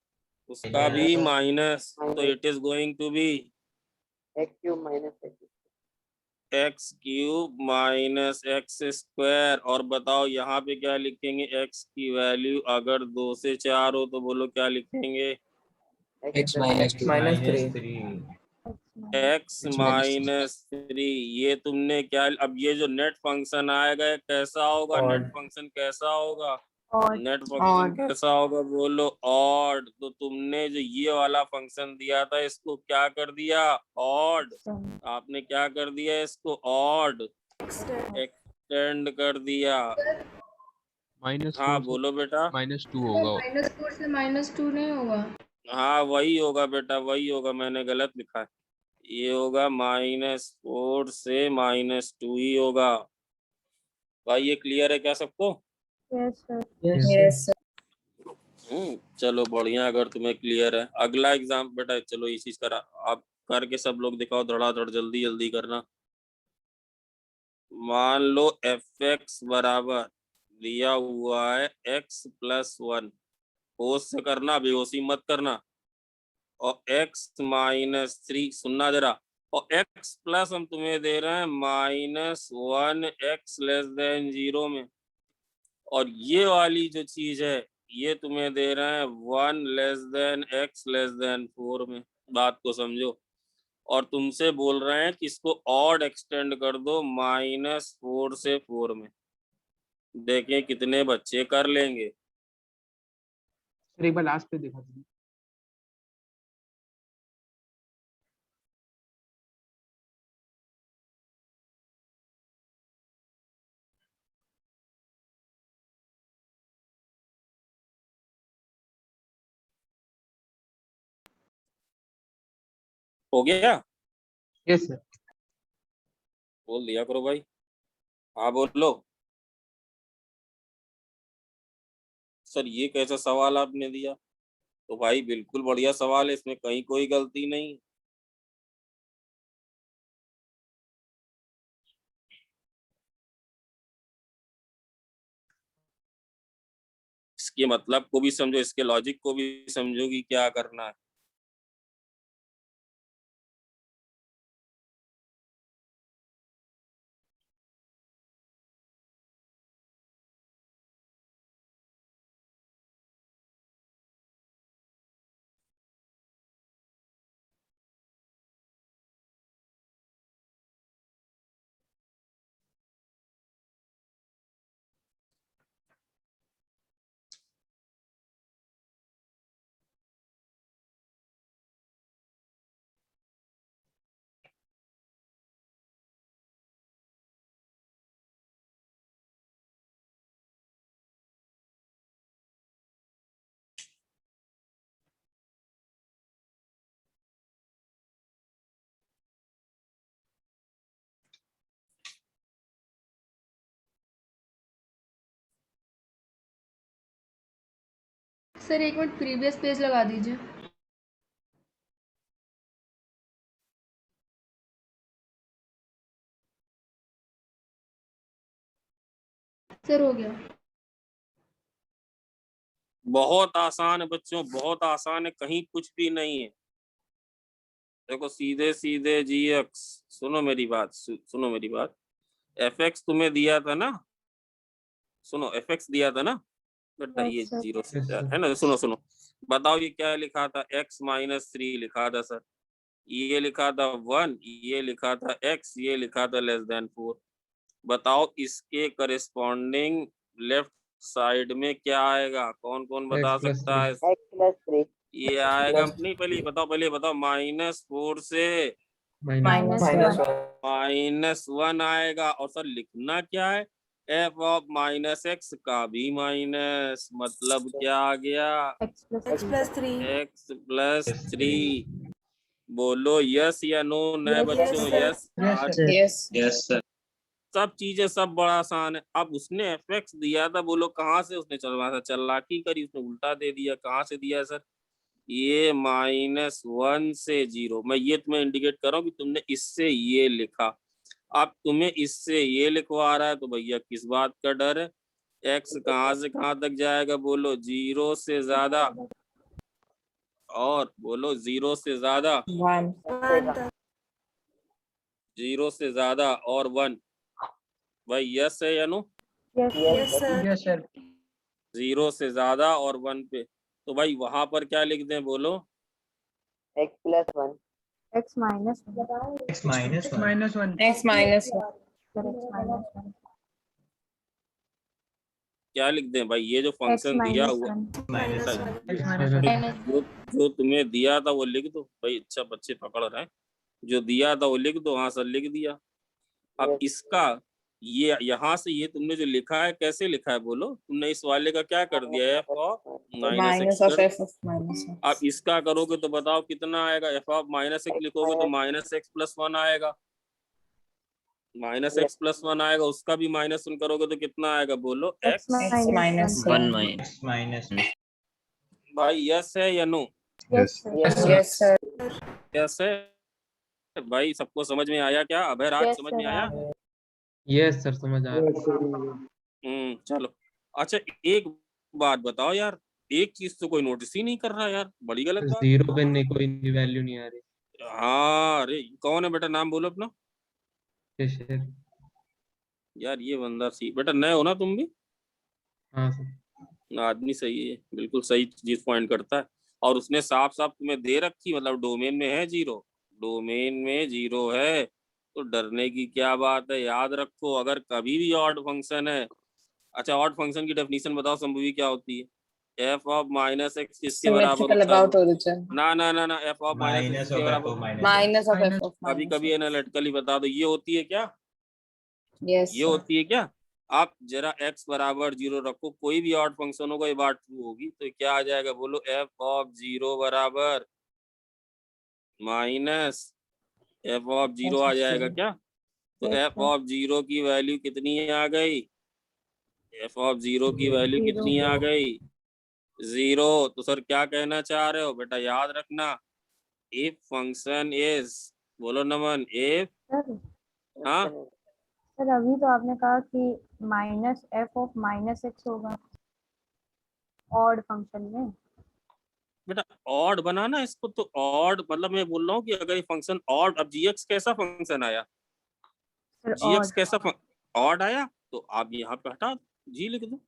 उसका भी माइनस। तो it is going to be x cube minus x square. और बताओ यहाँ पे क्या लिखेंगे? x की वैल्यू अगर 2 से 4 हो तो बोलो क्या लिखेंगे? X minus 3। ये तुमने क्या? अब ये जो नेट फंक्शन आएगा कैसा होगा? नेट फंक्शन कैसा होगा? नेट फंक्शन कैसा होगा? बोलो ऑड। तो तुमने जो ये वाला फंक्शन दिया था इसको क्या कर दिया? ऑड। आपने क्या कर दिया? इसको ऑड एक्सटेंड कर दिया। हाँ बोलो बेटा। -2 होगा। -4 से -2 नहीं होगा। हाँ वही होगा बेटा, वही होगा। मैंने गलत लिखा है। ये होगा -4 से -2 ही होगा। भाई ये क्लियर है क्या सबको? यस सर यस सर चलो बढ़िया, अगर तुम्हें क्लियर है। अगला एग्जाम बेटा, चलो ये चीज करा आप करके सब लोग दिखाओ, धड़ाधड़ जल्दी जल्दी करना। मान लो fx बराबर दिया हुआ है x+1, होश से करना, बेहोशी मत करना, और x-3, सुनना जरा, और x प्लस हम तुम्हें दे रहे हैं -1 x<0 में, और ये वाली जो चीज है ये तुम्हें दे रहे हैं 1 x4 में। बात को समझो। और तुमसे बोल रहे हैं कि इसको ऑड एक्सटेंड कर दो -4 से 4 में। देखें कितने बच्चे कर लेंगे। सर एक बार लास्ट पे दिखा दीजिए। हो गया? Yes sir. बोल दिया करो भाई। हाँ बोलो। सर ये कैसा सवाल आपने दिया? तो भाई बिल्कुल बढ़िया सवाल है, इसमें कहीं कोई गलती नहीं। इसके मतलब को भी समझो, इसके लॉजिक को भी समझो कि क्या करना है। सर 1 मिनट प्रीवियस पेज लगा दीजिए। सर हो गया। बहुत आसान है बच्चों, बहुत आसान है, कहीं कुछ भी नहीं है। देखो सीधे सीधे gx, सुनो मेरी बात, सुनो मेरी बात। fx तुम्हें दिया था ना, सुनो fx दिया था ना बेटा, ये 0 से है ना। सुनो सुनो, बताओ ये क्या लिखा था? x-3 लिखा था सर, ये लिखा था 1, ये लिखा था x, ये लिखा था <4। बताओ इसके करेस्पॉन्डिंग लेफ्ट साइड में क्या आएगा? कौन कौन बता सकता है? x+3 ये आएगा नहीं, पहले बताओ, पहले बताओ। -4 से -1 आएगा। और सर लिखना क्या है? f(-x) का भी माइनस, मतलब क्या आ गया? x+3। बोलो यस या नो नए बच्चों? Yes yes sir. सब चीजें सब बड़ा आसान है। अब उसने fx दिया था, बोलो कहाँ से उसने चालाकी करी, उसने उल्टा दे दिया। कहाँ से दिया सर? ये -1 से 0। मैं ये तुम्हें इंडिकेट कर रहा हूँ कि तुमने इससे ये लिखा। अब तुम्हें इससे ये लिखवा रहा है तो भैया किस बात का डर है? x कहाँ से कहाँ तक जाएगा? बोलो 0 से ज्यादा, और बोलो 0 से ज्यादा, 0 से ज्यादा और 1। भाई यस है या नो? यस सर 0 से ज्यादा और 1 पे, तो भाई वहां पर क्या लिख दें? बोलो x+1 क्या लिख दें भाई? ये जो फंक्शन दिया हुआ जो तुम्हें दिया था वो लिख दो भाई। अच्छा बच्चे पकड़ रहे हैं, जो दिया था वो लिख दो। हाँ सर लिख दिया। अब इसका ये यहाँ से ये तुमने जो लिखा है कैसे लिखा है? बोलो तुमने इस वाले का क्या कर दिया? f(-x)। अब इसका करोगे तो बताओ कितना आएगा? f(-x) लिखोगे तो -x+1 आएगा, -x+1 आएगा। उसका भी -1 करोगे तो कितना आएगा? बोलो x-1। भाई यस है या no? Yes yes sir. Yes है भाई, सबको समझ में आया क्या? अभयराज यस समझ में सर आया? यस सर, समझ आ रहा है। चलो। अच्छा एक बात बताओ यार, एक चीज तो कोई नोटिस ही नहीं कर रहा यार, बड़ी गलत बात। जीरो पे नहीं, कोई वैल्यू नहीं आ रही। हाँ अरे कौन है बेटा, नाम बोलो अपना। कैसे? यार ये बंदा सी बेटा, नए हो ना तुम भी? हाँ सर। आदमी सही है, बिल्कुल सही चीज पॉइंट करता है। और उसने साफ साफ तुम्हें दे रखी, मतलब डोमेन में है जीरो, डोमेन में जीरो है, तो डरने की क्या बात है। याद रखो अगर कभी भी ऑड फंक्शन है। अच्छा ऑड फंक्शन की डेफिनेशन बताओ संभवी क्या होती है? एफ ऑफ माइनस एक्स किसके बराबर सिमेट्रिकल होता है? About origin. ना एफ ऑफ माइनस एक्स किसके बराबर? माइनस ऑफ एफ ऑफ कभी कभी एनालिटिकली बता दो, ये होती है क्या? यस ये होती है क्या? आप जरा x बराबर जीरो रखो, कोई भी ऑड फंक्शन होगा, ये बात ट्रू होगी, तो क्या आ जाएगा बोलो? एफ ऑफ जीरो बराबर माइनस एफ ऑफ जीरो आ जाएगा क्या? तो एफ ऑफ जीरो की वैल्यू कितनी आ गई? एफ ऑफ जीरो की वैल्यू कितनी आ गई? जीरो। तो सर क्या कहना चाह रहे हो बेटा? याद रखना, इफ फंक्शन इज, बोलो नमन, इफ, सर। हाँ सर अभी तो आपने कहा कि minus F of minus x होगा ऑड फंक्शन में। बेटा ऑड बनाना इसको, तो ऑड मतलब मैं बोल रहा हूँ कि अगर ये फंक्शन ऑड, अब जीएक्स कैसा फंक्शन आया? Sir GX odd. कैसा ऑड आया, तो आप यहाँ पे हटा जी लिख दो।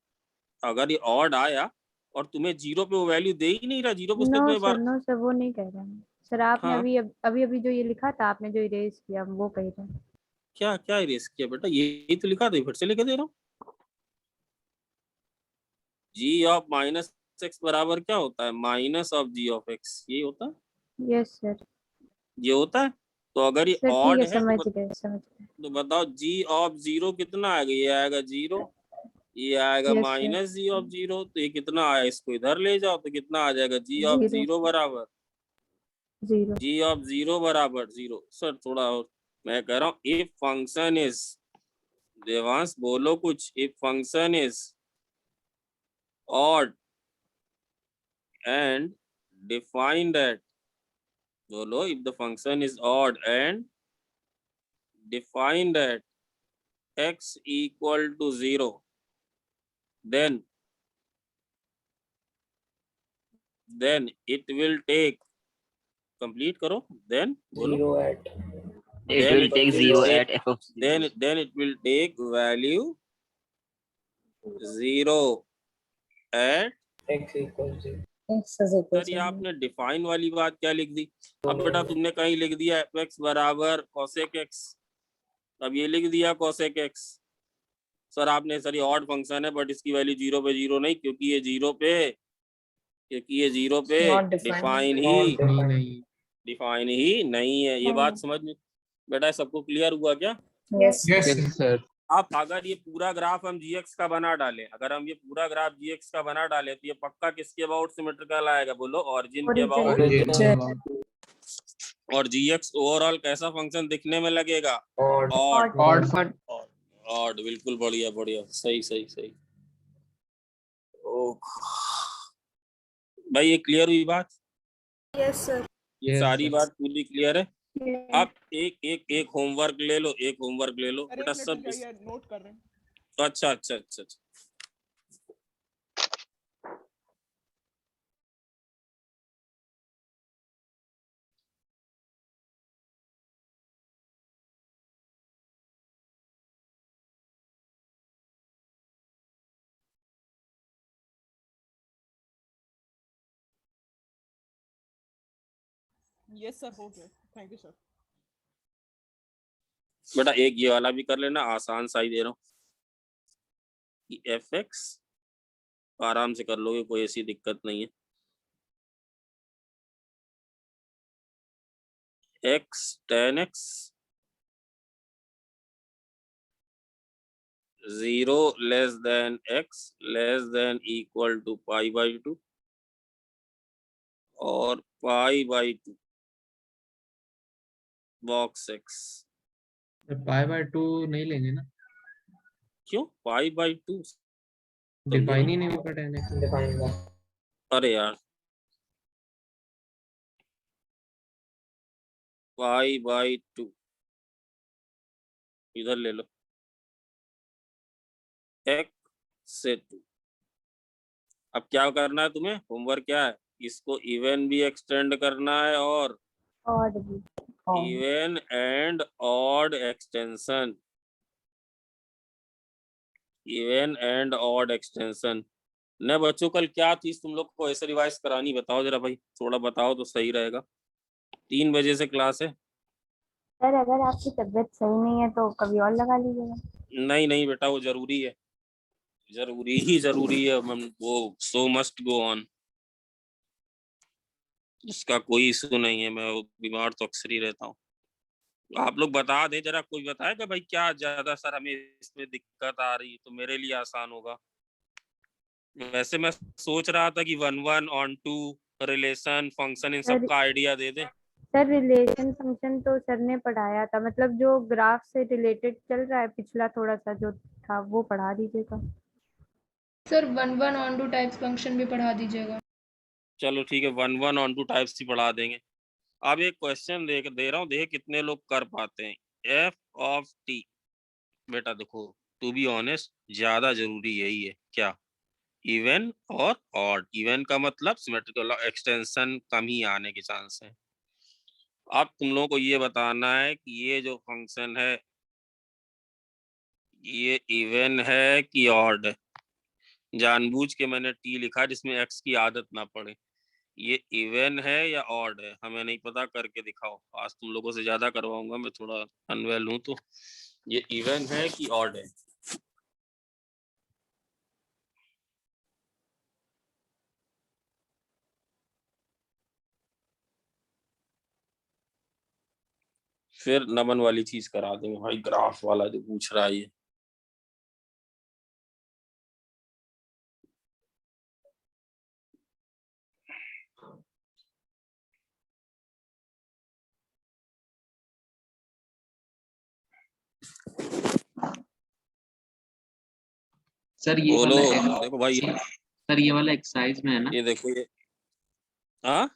अगर ये ऑड आया और तुम्हें जीरो पे वो वैल्यू दे ही नहीं रहा, जीरो पे उसने तुम्हें बार, नो सर वो नहीं कह रहे हैं सर। आपने हाँ अभी जो ये लिखा था, आपने जो इरेज किया वो कह रहे हैं। क्या क्या इरेज किया बेटा? ये तो लिखा था, फिर से लिख दे रहा हूँ। जी ऑफ माइनस एक्स बराबर क्या होता है? Minus of g of x, ये होता है, यस सर। ये होता है। तो अगर ये सर ठीक ऑड है, है समझ गए समझ गए। तो बताओ जी ऑफ जीरो कितना आएगा? ये आएगा जीरो, ये आएगा yes sir. Minus g of zero, तो ये कितना आया? इसको इधर ले जाओ तो कितना आ जाएगा? जी ऑफ जीरो। जीरो बराबर, जीरो। जी ऑफ जीरो बराबर जीरो। सर थोड़ा और, मैं कह रहा हूँ इफ फंक्शन इज, देवांश बोलो कुछ, if function is odd and define that, बोलो if the function is odd and define that x equal to 0, then it will take, complete karo, then Zero at It will take 0 at f of 0. then it will take value 0 at x equals 0. Sir ये आपने define वाली बात क्या लिख दी? अब बेटा तुमने कहीं लिख दिया fx बराबर cosec x, अब ये लिख दिया cosec x। सर आपने, सर ये ऑड फंक्शन है बट इसकी वैल्यू जीरो पे जीरो नहीं, क्योंकि ये जीरो पे डिफाइन ही नहीं डिफाइन ही नहीं है। ये बात समझ में बेटा सबको क्लियर हुआ क्या? Yes yes sir. अब अगर ये पूरा ग्राफ हम जीएक्स का बना डालें, अगर हम ये पूरा ग्राफ जीएक्स का बना डालें, तो ये पक्का किसके अबाउट सिमेट्रिकल आएगा? बोलो ऑरिजिन के अबाउट। और जीएक्स ओवरऑल कैसा फंक्शन दिखने में लगेगा? ऑड। ऑड, बिल्कुल, बढ़िया बढ़िया, सही सही सही। भाई ये क्लियर हुई बात? Yes sir. सारी बात पूरी क्लियर है? आप एक होमवर्क ले लो, एक होमवर्क ले लो बेटा, सब नोट कर रहे हैं। अच्छा अच्छा अच्छा अच्छा। यस सर, हो गया, थैंक यू सर। बेटा एक ये वाला भी कर लेना, आसान सा ही दे रहा हूँ कि एफ एक्स आराम से कर लोगे, कोई ऐसी दिक्कत नहीं है। X tan x 0 less than x less than equal to pi by 2 और pi by 2 box x। Pi by 2 नहीं लेंगे ना, क्यों पाई बाई 2? डिफाइन ही नहीं होगा 10x। Define that. अरे यार पाई बाई 2 इधर ले लो x से 2। अब क्या करना है तुम्हें, होमवर्क क्या है, इसको इवन भी एक्सटेंड करना है और भी even and odd extension, even and odd extension. न बच्चों कल क्या चीज तुम लोग को ऐसे रिवाइज करानी, बताओ जरा भाई, थोड़ा बताओ तो सही रहेगा। 3 बजे से क्लास है। सर अगर आपकी तबीयत सही नहीं है तो कभी और लगा लीजिएगा। नहीं नहीं बेटा, वो जरूरी है, जरूरी है, वो सो मस्ट गो ऑन, उसका कोई इशू नहीं है। मैं बीमार तो अक्सर ही रहता हूँ। आप लोग बता दें जरा, कोई बताएगा भाई क्या ज्यादा सर हमें इसमें दिक्कत आ रही है, तो मेरे लिए आसान होगा। वैसे मैं सोच रहा था कि 1 1 ऑन 2 रिलेशन फंक्शन इन सब का आइडिया दे दे। सर रिलेशन फंक्शन तो सर ने पढ़ाया था, मतलब जो ग्राफ से रिलेटेड चल रहा है पिछला थोड़ा सा जो था वो पढ़ा दीजिएगा। Sir 1 1 on two types function भी पढ़ा दीजिएगा। चलो ठीक है, 1 1 ऑन 2 टाइप्स ही पढ़ा देंगे। अब एक क्वेश्चन दे रहा हूँ, देख कितने लोग कर पाते हैं। एफ ऑफ टी, बेटा देखो टू बी ऑनेस्ट ज्यादा जरूरी यही है, क्या, इवन और ऑड। इवन का मतलब सिमेट्रिकल एक्सटेंशन कम ही आने के चांस है। अब तुम लोगों को ये बताना है कि ये जो फंक्शन है ये इवन है कि ऑड है। जानबूझ के मैंने टी लिखा जिसमें एक्स की आदत ना पड़े। ये इवन है या ऑड है हमें नहीं पता, करके दिखाओ। आज तुम लोगों से ज्यादा करवाऊंगा, मैं थोड़ा अनवेल हूं। तो ये इवन है कि ऑड है? फिर नमन वाली चीज करा देंगे भाई, ग्राफ वाला जो पूछ रहा है ये। सर ये बोलो, वाला देखो भाई, सर ये वाला एक्सरसाइज में है ना, ये देखो ये, हाँ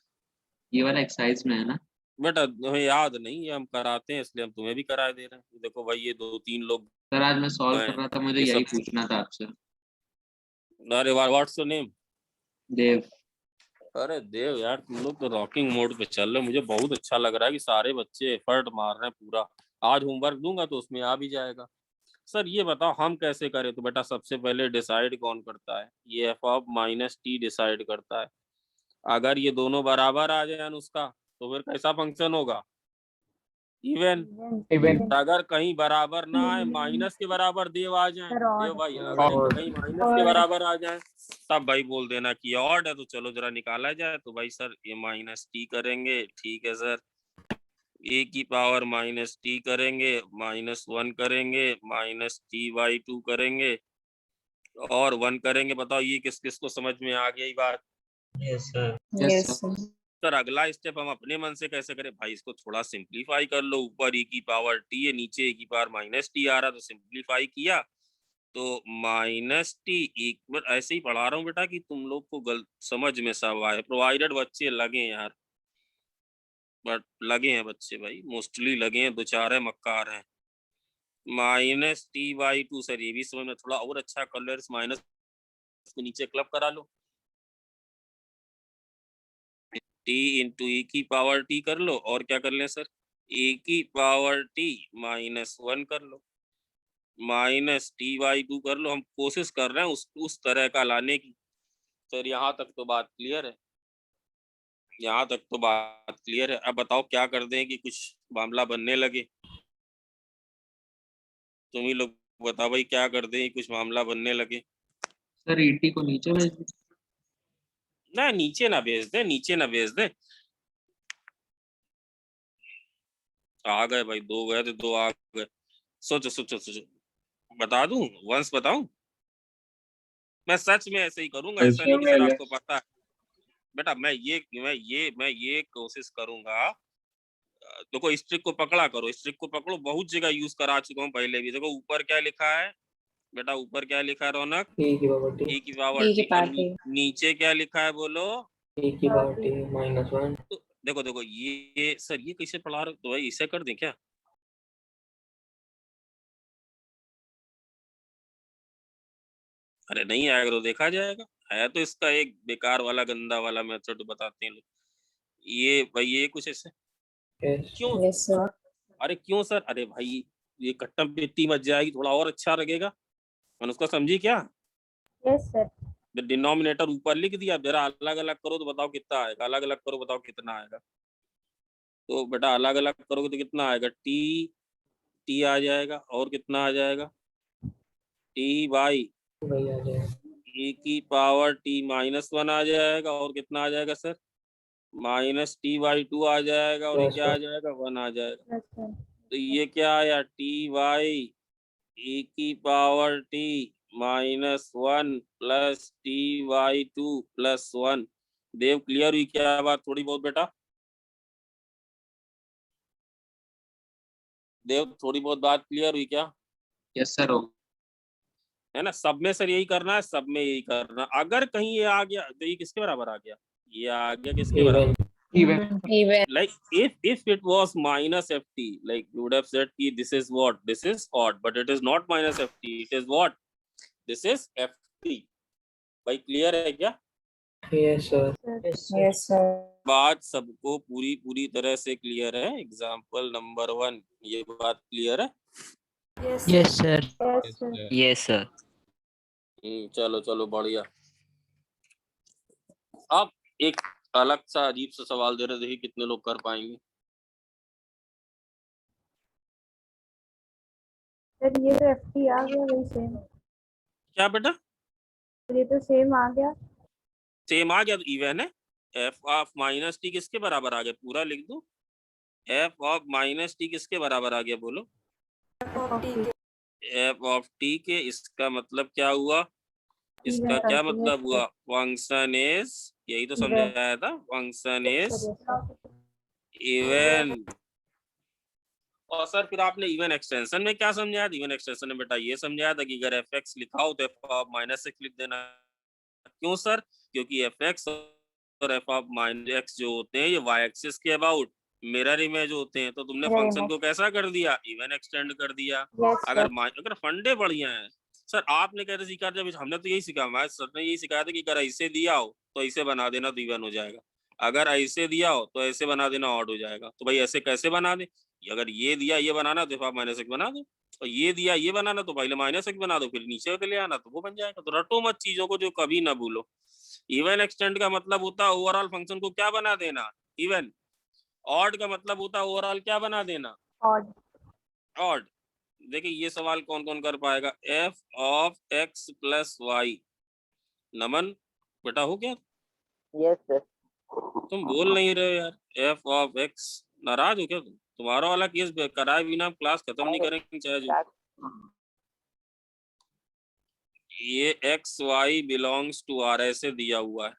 ये वाला एक्सरसाइज में है ना। बेटा हमें याद नहीं है, हम कराते हैं इसलिए हम तुम्हें भी करा दे रहे हैं। ये देखो भाई, ये 2 3 लोग सर आज मैं सॉल्व हैं, कर रहा था, मुझे ये यही सब। पूछना था आपसे। अरे व्हाट्स योर नेम? देव। अरे देव यार, तुम लोग तो रॉकिंग मोड पे चल रहे हो। मुझे बहुत अच्छा लग रहा है कि सारे बच्चे एफर्ट मार रहे हैं पूरा। आज होमवर्क दूंगा तो उसमें आ भी जाएगा। सर ये बताओ हम कैसे करें? तो बेटा सबसे पहले डिसाइड कौन करता है? ये F of minus T decide करता है। अगर ये दोनों बराबर आ जाए अनुष्का, तो फिर कैसा फंक्शन होगा? इवन। इवन। अगर कहीं बराबर ना आए, माइनस के बराबर देव आ जाए, देव भाई अगर और कहीं माइनस के बराबर आ जाए तब भाई बोल देना कि ऑड है। तो चलो जरा निकाला जाए। तो भाई सर ये माइनस टी करेंगे, ठीक है सर। ए की पावर माइनस टी करेंगे, -1 करेंगे, -t/2 करेंगे और 1 करेंगे। बताओ ये किस किस को समझ में आ गई ये बात? Yes sir. यस सर अगला स्टेप हम अपने मन से कैसे करें? भाई इसको थोड़ा सिंप्लीफाई कर लो। ऊपर e की पावर t है, नीचे e की पावर -t आ रहा, तो सिंप्लीफाई किया तो -t ऐसे ही पढ़ा रहा हूँ बेटा कि तुम लोग को समझ में सब आए, प्रोवाइडेड बच्चे लगे यार। बट लगे हैं बच्चे भाई, मोस्टली लगे हैं, 2 4 है मक्कार है। -t/2 सर ये भी समझ में थोड़ा और अच्छा कर लो, इस माइनस को नीचे क्लब करा लो। t इंटू e की पावर t कर लो, और क्या कर लें सर, e की पावर t -1 कर लो, -t/2 कर लो। हम कोशिश कर रहे हैं उस तरह का लाने की। सर यहाँ तक तो बात क्लियर है? यहाँ तक तो बात क्लियर है। अब बताओ क्या कर दें कि कुछ मामला बनने लगे? तुम ही लोग बताओ भाई, क्या कर दें कुछ मामला बनने लगे? सर ईटी को नीचे भेज दो। ना नीचे ना भेज दे, नीचे ना भेज दे। आ गए भाई, 2 गए तो 2 आ गए। सोचो सोचो सोचो, बता दूं, वंश बताऊं? मैं सच में ऐसे ही करूंगा, ऐसा नहीं कि सर आपको पता है। बेटा मैं ये कोशिश करूंगा। देखो स्ट्रिक को पकड़ा करो, स्ट्रिक को पकड़ो, बहुत जगह यूज करा चुका हूँ पहले भी। देखो ऊपर क्या लिखा है बेटा, ऊपर क्या लिखा है रौनक? e की पावर e की पावर t। नीचे क्या लिखा है बोलो? e की पावर t -1। तो देखो देखो ये सर ये कैसे पढ़ा रहे हो? तो भाई इसे कर दें क्या? अरे नहीं आएगा तो देखा जाएगा। है तो इसका एक बेकार वाला गंदा वाला मेथड बताते हैं लोग। ये भाई ये कुछ ऐसे क्यों? Yes sir. अरे क्यों सर? अरे भाई ये कट्टम पेटी मच जाएगी, थोड़ा और अच्छा लगेगा। मैंने उसका समझी क्या? Yes sir. डिनोमिनेटर ऊपर लिख दिया, जरा अलग अलग करो तो बताओ कितना आएगा, अलग अलग करो बताओ कितना आएगा। तो बेटा अलग अलग करोगे तो कितना आएगा? टी आ जाएगा, और कितना आ जाएगा? टी बाई वही आ जाएगा। e की पावर t-1 आ जाएगा, और कितना आ जाएगा सर? -t/2 आ जाएगा, और ये Yes, क्या आ sir. जाएगा? 1 आ जाएगा। Yes sir. तो ये क्या आया? t/e⁻1 plus t/2 plus 1। देव क्लियर हुई क्या बात थोड़ी बहुत बेटा? देव थोड़ी बहुत बात क्लियर हुई क्या? Yes sir. है ना? सब में सर यही करना है, सब में यही करना। अगर कहीं ये आ गया तो ये किसके बराबर आ गया? ये आ गया किसके बराबर? Even. Even. Like if it was minus ft, like you would have said कि this is what? This is odd, but it is not minus ft. It is what? This is ft. भाई clear है क्या? Yes, sir. Yes sir. बात सबको पूरी पूरी तरह से क्लियर है? एग्जाम्पल नंबर 1 ये बात क्लियर है? Yes sir. Yes, sir. चलो चलो बढ़िया। अब एक अलग सा अजीब सा सवाल दे रहे, देखिए कितने लोग कर पाएंगे। सर ये तो एफटी आ गया वही सेम। क्या बेटा? ये तो सेम आ गया। सेम आ गया तो इवन है। एफ ऑफ माइनस टी किसके बराबर आ गया? पूरा लिख दो। एफ ऑफ माइनस टी किसके बराबर आ गया बोलो? एफ ऑफ टी के। इसका मतलब क्या हुआ? इसका क्या मतलब हुआ? फंक्शन इज, यही तो समझाया था, फंक्शन इज इवन। और सर फिर आपने इवन एक्सटेंशन में क्या समझाया था? इवन एक्सटेंशन में बेटा ये समझाया था कि अगर एफ एक्स लिखा हो तो एफ ऑफ माइनस एक्स लिख देना। क्यों सर? क्योंकि एफ एक्स और एफ ऑफ माइनस एक्स जो होते हैं ये वाई एक्सिस के अबाउट मिरर इमेज होते हैं। तो तुमने फंक्शन को कैसा कर दिया? इवन एक्सटेंड कर दिया। अगर फंडे बढ़िया है सर। आपने कैसे सीखा? जब हमने तो यही सीखा, हमारे सर ने यही सिखाया था कि अगर ऐसे दिया हो तो ऐसे बना देना तो इवन हो जाएगा, अगर ऐसे दिया हो तो ऐसे बना देना ऑड हो जाएगा। तो भाई ऐसे कैसे बना दे? अगर ये दिया ये बनाना तो आप माइनस एक बना दो, और ये दिया ये बनाना तो पहले माइनस एक बना दो, फिर नीचे के ले आना तो वो बन जाएगा। तो रटो मत चीजों को, जो कभी ना भूलो। इवन एक्सटेंड का मतलब होता है ओवरऑल फंक्शन को क्या बना देना? इवन। ऑड का मतलब होता है ओवरऑल क्या बना देना? ऑड। ऑड। देखिए ये सवाल कौन कौन कर पाएगा? F of x plus y. Naman बेटा हो क्या? Yes sir. तुम बोल नहीं रहे हो यार। F of x. नाराज हो क्या तुम? तुम्हारा वाला केस कराए बिना क्लास खत्म नहीं करेंगे चाहे जो। ये x y belongs to R ऐसे दिया हुआ है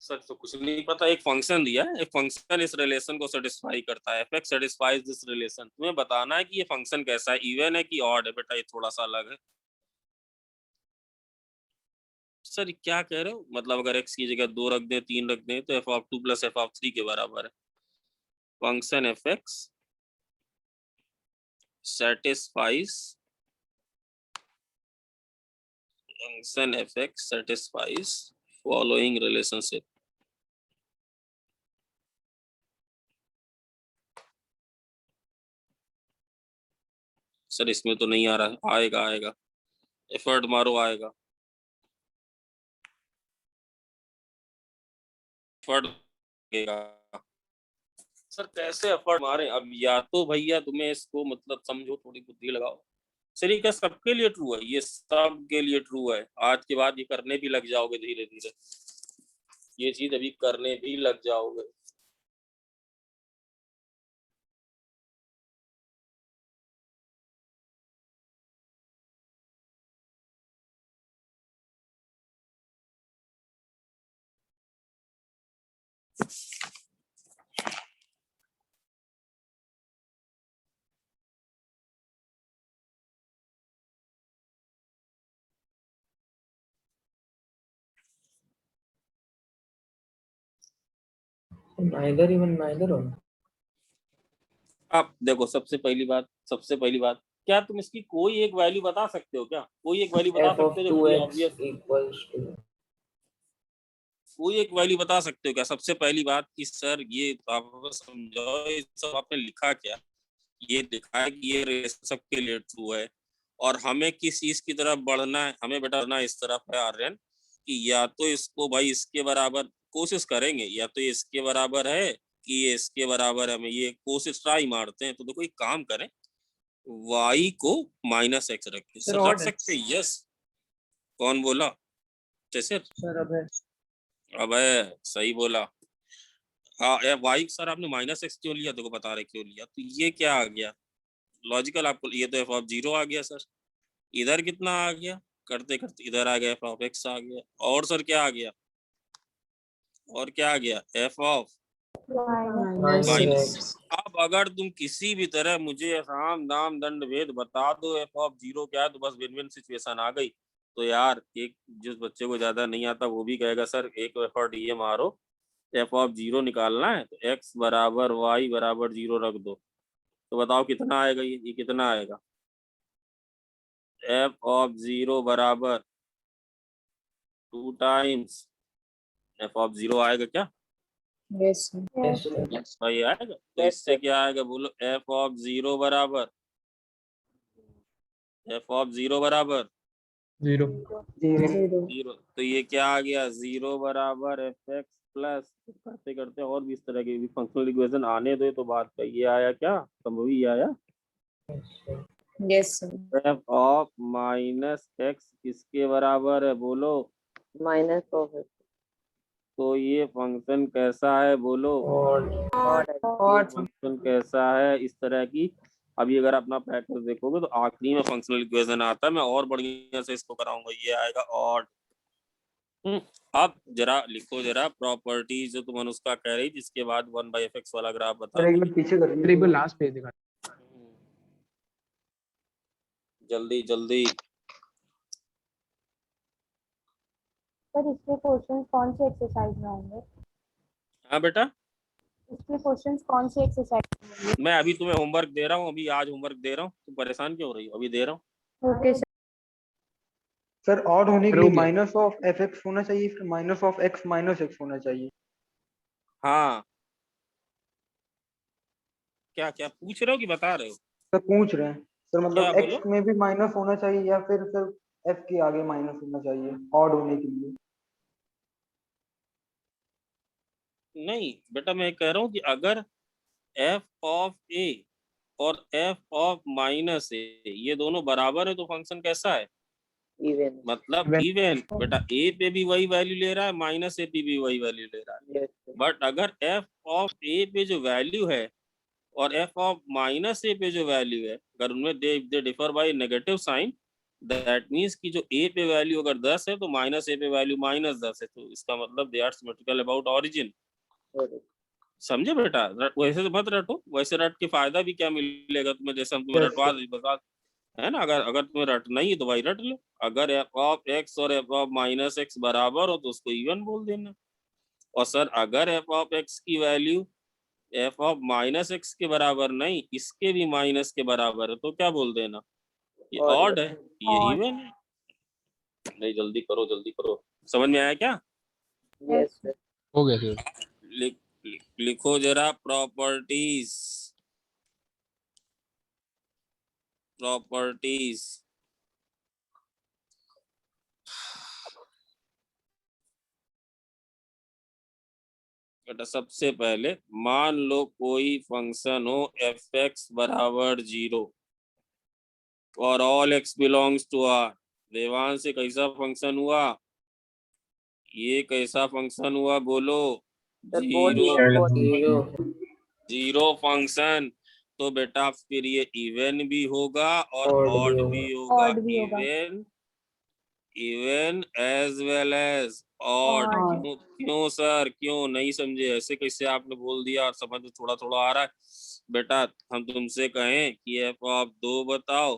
सर, तो कुछ नहीं पता। एक फंक्शन दिया है, एक फंक्शन इस रिलेशन को सेटिस्फाई करता है। F x satisfies this relation. तुम्हें बताना है कि ये फंक्शन कैसा है, इवन है कि ऑड है। बेटा ये थोड़ा सा अलग है। सर क्या कह रहे हो? मतलब अगर x की जगह 2 रख दें 3 रख दें तो F of 2 plus F of 3 के बराबर है। Function F x satisfies function fx satisfies following relationship। Sir इसमें तो नहीं आ रहा। आएगा आएगा, एफर्ट मारो आएगा। एफर्ट सर कैसे एफर्ट मारे? अब या तो भैया तुम्हें इसको मतलब समझो, थोड़ी बुद्धि लगाओ। सर ये क्या सबके लिए ट्रू है? ये सबके लिए ट्रू है। आज के बाद ये करने भी लग जाओगे धीरे धीरे, ये चीज अभी करने भी लग जाओगे। neither even neither or अब देखो सबसे पहली बात क्या तुम इसकी कोई एक वैल्यू बता सकते हो क्या? कोई एक वैल्यू बता f of सकते हो जो बड़ी 2x ऑब्वियस? equals to कोई एक वैल्यू बता सकते हो क्या? सबसे पहली बात कि सर ये आप समझाओ, ये सब आपने लिखा क्या? ये लिखा है कि ये रेशो सबके लिए ट्रू है और हमें किस चीज की तरफ बढ़ना है? हमें बेटा बढ़ना इस तरफ है आर्यन कि या तो इसको भाई इसके बराबर कोशिश करेंगे, या तो ये इसके बराबर है कि ये इसके बराबर है। हमें ये कोशिश ट्राई मारते हैं। तो देखो एक काम करें, y को -x रखें। सर, सर और रख सकते हैं? यस। कौन बोला? जैसे सर अब है सही बोला। हाँ y सर आपने -x क्यों लिया? देखो बता रहे क्यों लिया। तो ये क्या आ गया लॉजिकल आपको? ये तो f(0) आ गया सर। इधर कितना आ गया? करते करते इधर आ गया f(x) आ गया। और सर क्या आ गया? और क्या आ गया? f(-) -x अब अगर तुम किसी भी तरह मुझे साम दाम दंड भेद बता दो f(0) क्या है, तो बस विन विन सिचुएशन आ गई। तो यार एक जिस बच्चे को ज्यादा नहीं आता वो भी कहेगा सर एक एफर्ट ये मारो, f(0) निकालना है तो x बराबर y बराबर 0 रख दो। तो बताओ कितना आएगा? ये कितना आएगा? f(0) बराबर 2 टाइम्स f(0) आएगा क्या? yes sir भाई आएगा। तो इससे क्या आएगा बोलो? f(0) बराबर f(0) बराबर 0 0। तो ये क्या आ गया? 0 बराबर fx प्लस करते करते और भी इस तरह के भी फंक्शनल इक्वेशन आने दो। तो बात का ये आया क्या? संभवी आया yes sir f of -x किसके बराबर है बोलो? minus of it तो ये फंक्शन कैसा है बोलो? odd फंक्शन कैसा है इस तरह की? अभी अगर अपना प्रैक्टिस देखोगे तो आखिरी में फंक्शनल इक्वेशन आता है। मैं और बढ़िया से इसको कराऊंगा। ये आएगा ऑड। अब जरा लिखो जरा प्रॉपर्टीज जो तुम अनुष्का कह रही जिसके बाद 1/fx वाला ग्राफ बता सर एक दो। बार पीछे कर दीजिए, एक बार लास्ट पेज दिखा। जल्दी जल्दी। सर इसके क्वेश्चंस कौन से एक्सरसाइज में होंगे? हाँ बेटा इसके क्वेश्चंस कौन से एक्सरसाइज में होंगे? मैं अभी तुम्हें होमवर्क दे रहा हूँ। अभी आज होमवर्क दे रहा हूँ। तुम परेशान क्यों हो रही हो? अभी दे रहा हूँ। Okay sir. सर ऑड होने के लिए करोगे? माइनस ऑफ fx होना चाहिए, फिर minus of x minus x होना चाहिए। हाँ क्या क्या पूछ रहे हो कि बता रहे हो? सर पूछ रहे हैं सर, क्या मतलब बोलो? x में भी माइनस होना चाहिए या फिर f के आगे माइनस होना चाहिए ऑड होने के लिए? नहीं बेटा मैं कह रहा हूँ कि अगर f ऑफ a और f ऑफ -a ये दोनों बराबर है तो फंक्शन कैसा है? even मतलब Even. इवन। बेटा a पे भी वही वैल्यू ले रहा है, -a पे भी वही वैल्यू ले रहा है। yes sir बट अगर f ऑफ a पे जो वैल्यू है और f ऑफ -a पे जो वैल्यू है अगर उनमें they differ by negative sign, that means कि जो a पे वैल्यू अगर 10 है तो -a पे वैल्यू -10 है। तो इसका मतलब they are symmetrical about origin. समझे बेटा? वैसे तो मत रटो। वैसे रट के फायदा भी क्या मिलेगा तुम्हें? जैसे हम तुम्हें Yes, रटवा बता है ना। अगर अगर तुम्हें रटना ही है तो भाई रट लो। अगर f ऑफ x और f ऑफ -x बराबर हो तो उसको इवन बोल देना। और सर अगर f ऑफ x की वैल्यू f ऑफ -x के बराबर नहीं इसके भी माइनस के बराबर है तो क्या बोल देना? ये Odd ऑड है, ये Odd. इवन है। नहीं जल्दी करो जल्दी करो। समझ में आया क्या? yes sir हो गया सर। लिखो जरा प्रॉपर्टीज। प्रॉपर्टीज बेटा सबसे पहले मान लो कोई फंक्शन हो f(x) बराबर 0 और all x belongs to R। Devansh से कैसा फंक्शन हुआ? ये कैसा फंक्शन हुआ बोलो? sir both zero zero function. तो बेटा फिर ये इवन भी होगा और ऑड भी होगा। Odd भी होगा। Even as well as odd. Odd. क्यों सर क्यों नहीं समझे? ऐसे कैसे आपने बोल दिया? और समझ में थोड़ा थोड़ा आ रहा है बेटा। हम तुमसे कहें कि f ऑफ 2 बताओ,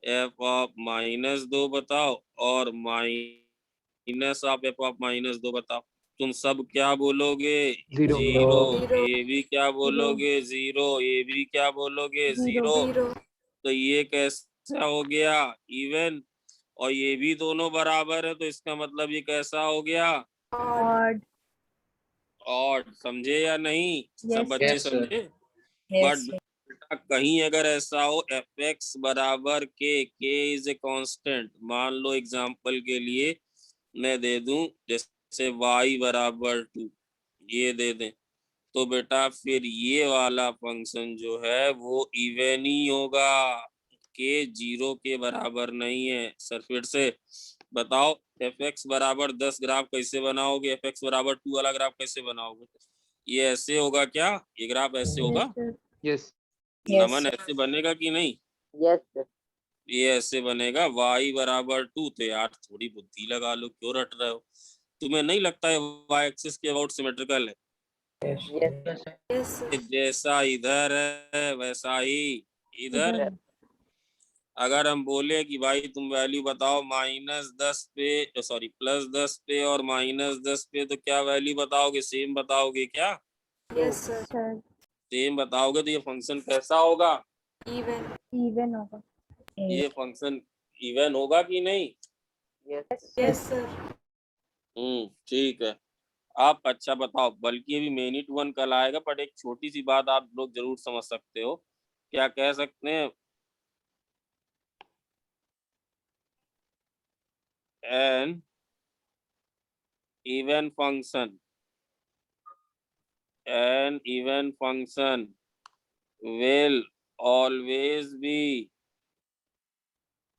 f ऑफ -2 बताओ और माइनस ऑफ f ऑफ -2 बताओ। तुम सब क्या बोलोगे? Zero. जीरो। ये भी क्या बोलोगे? जीरो। ये भी क्या बोलोगे? जीरो। तो ये कैसा हो गया? इवन। और ये भी दोनों बराबर है, तो इसका मतलब ये कैसा हो गया? ऑड। और समझे या नहीं? सब Yes, बच्चे Yes, sir. समझे? बट बेटा कहीं अगर ऐसा हो एफ एक्स बराबर के इज ए कांस्टेंट, मान लो एग्जांपल के लिए मैं दे दूं जैसे y बराबर 2, ये दे दें, तो बेटा फिर ये वाला फंक्शन जो है वो इवन ही होगा, के 0 के बराबर नहीं है। सर फिर से बताओ, एफ एक्स बराबर 10 ग्राफ कैसे बनाओगे? एफ एक्स बराबर 2 वाला ग्राफ कैसे बनाओगे? ये ऐसे होगा क्या? ये ग्राफ ऐसे होगा? sir. Yes. नमन ऐसे बनेगा कि नहीं? Yes sir. ये ऐसे बनेगा y बराबर 2। तो यार थोड़ी बुद्धि लगा लो, क्यों रट रहे हो? तुम्हें नहीं लगता है y एक्सिस के अबाउट सिमेट्रिकल है? यस जैसा इधर है वैसा ही इधर है। अगर हम बोले कि भाई तुम वैल्यू बताओ -10 पे, सॉरी +10 पे और -10 पे, तो क्या वैल्यू बताओगे? सेम बताओगे क्या? Sir. सेम बताओगे तो ये फंक्शन कैसा होगा? Even होगा। ये फंक्शन इवन होगा कि नहीं? यस ठीक है। आप अच्छा बताओ, बल्कि अभी मेनी टू वन कल आएगा, बट एक छोटी सी बात आप लोग जरूर समझ सकते हो। क्या कह सकते हैं? An even function, an even function will always be,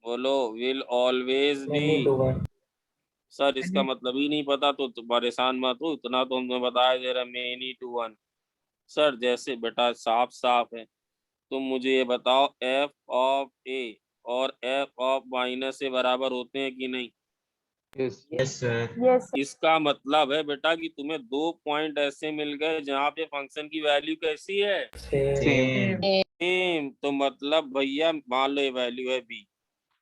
बोलो, will always be। सर इसका मतलब ही नहीं पता तो परेशान मत हो, इतना तो हमने बताया दे रहा, मेनी टू वन। सर जैसे बेटा साफ साफ है, तुम मुझे ये बताओ f ऑफ a और f ऑफ -a बराबर होते हैं कि नहीं? Yes. Yes, sir. Yes, इसका मतलब है बेटा कि तुम्हें 2 पॉइंट ऐसे मिल गए जहाँ पे फंक्शन की वैल्यू कैसी है? Same. सेम। तो मतलब भैया मान लो ये वैल्यू है b,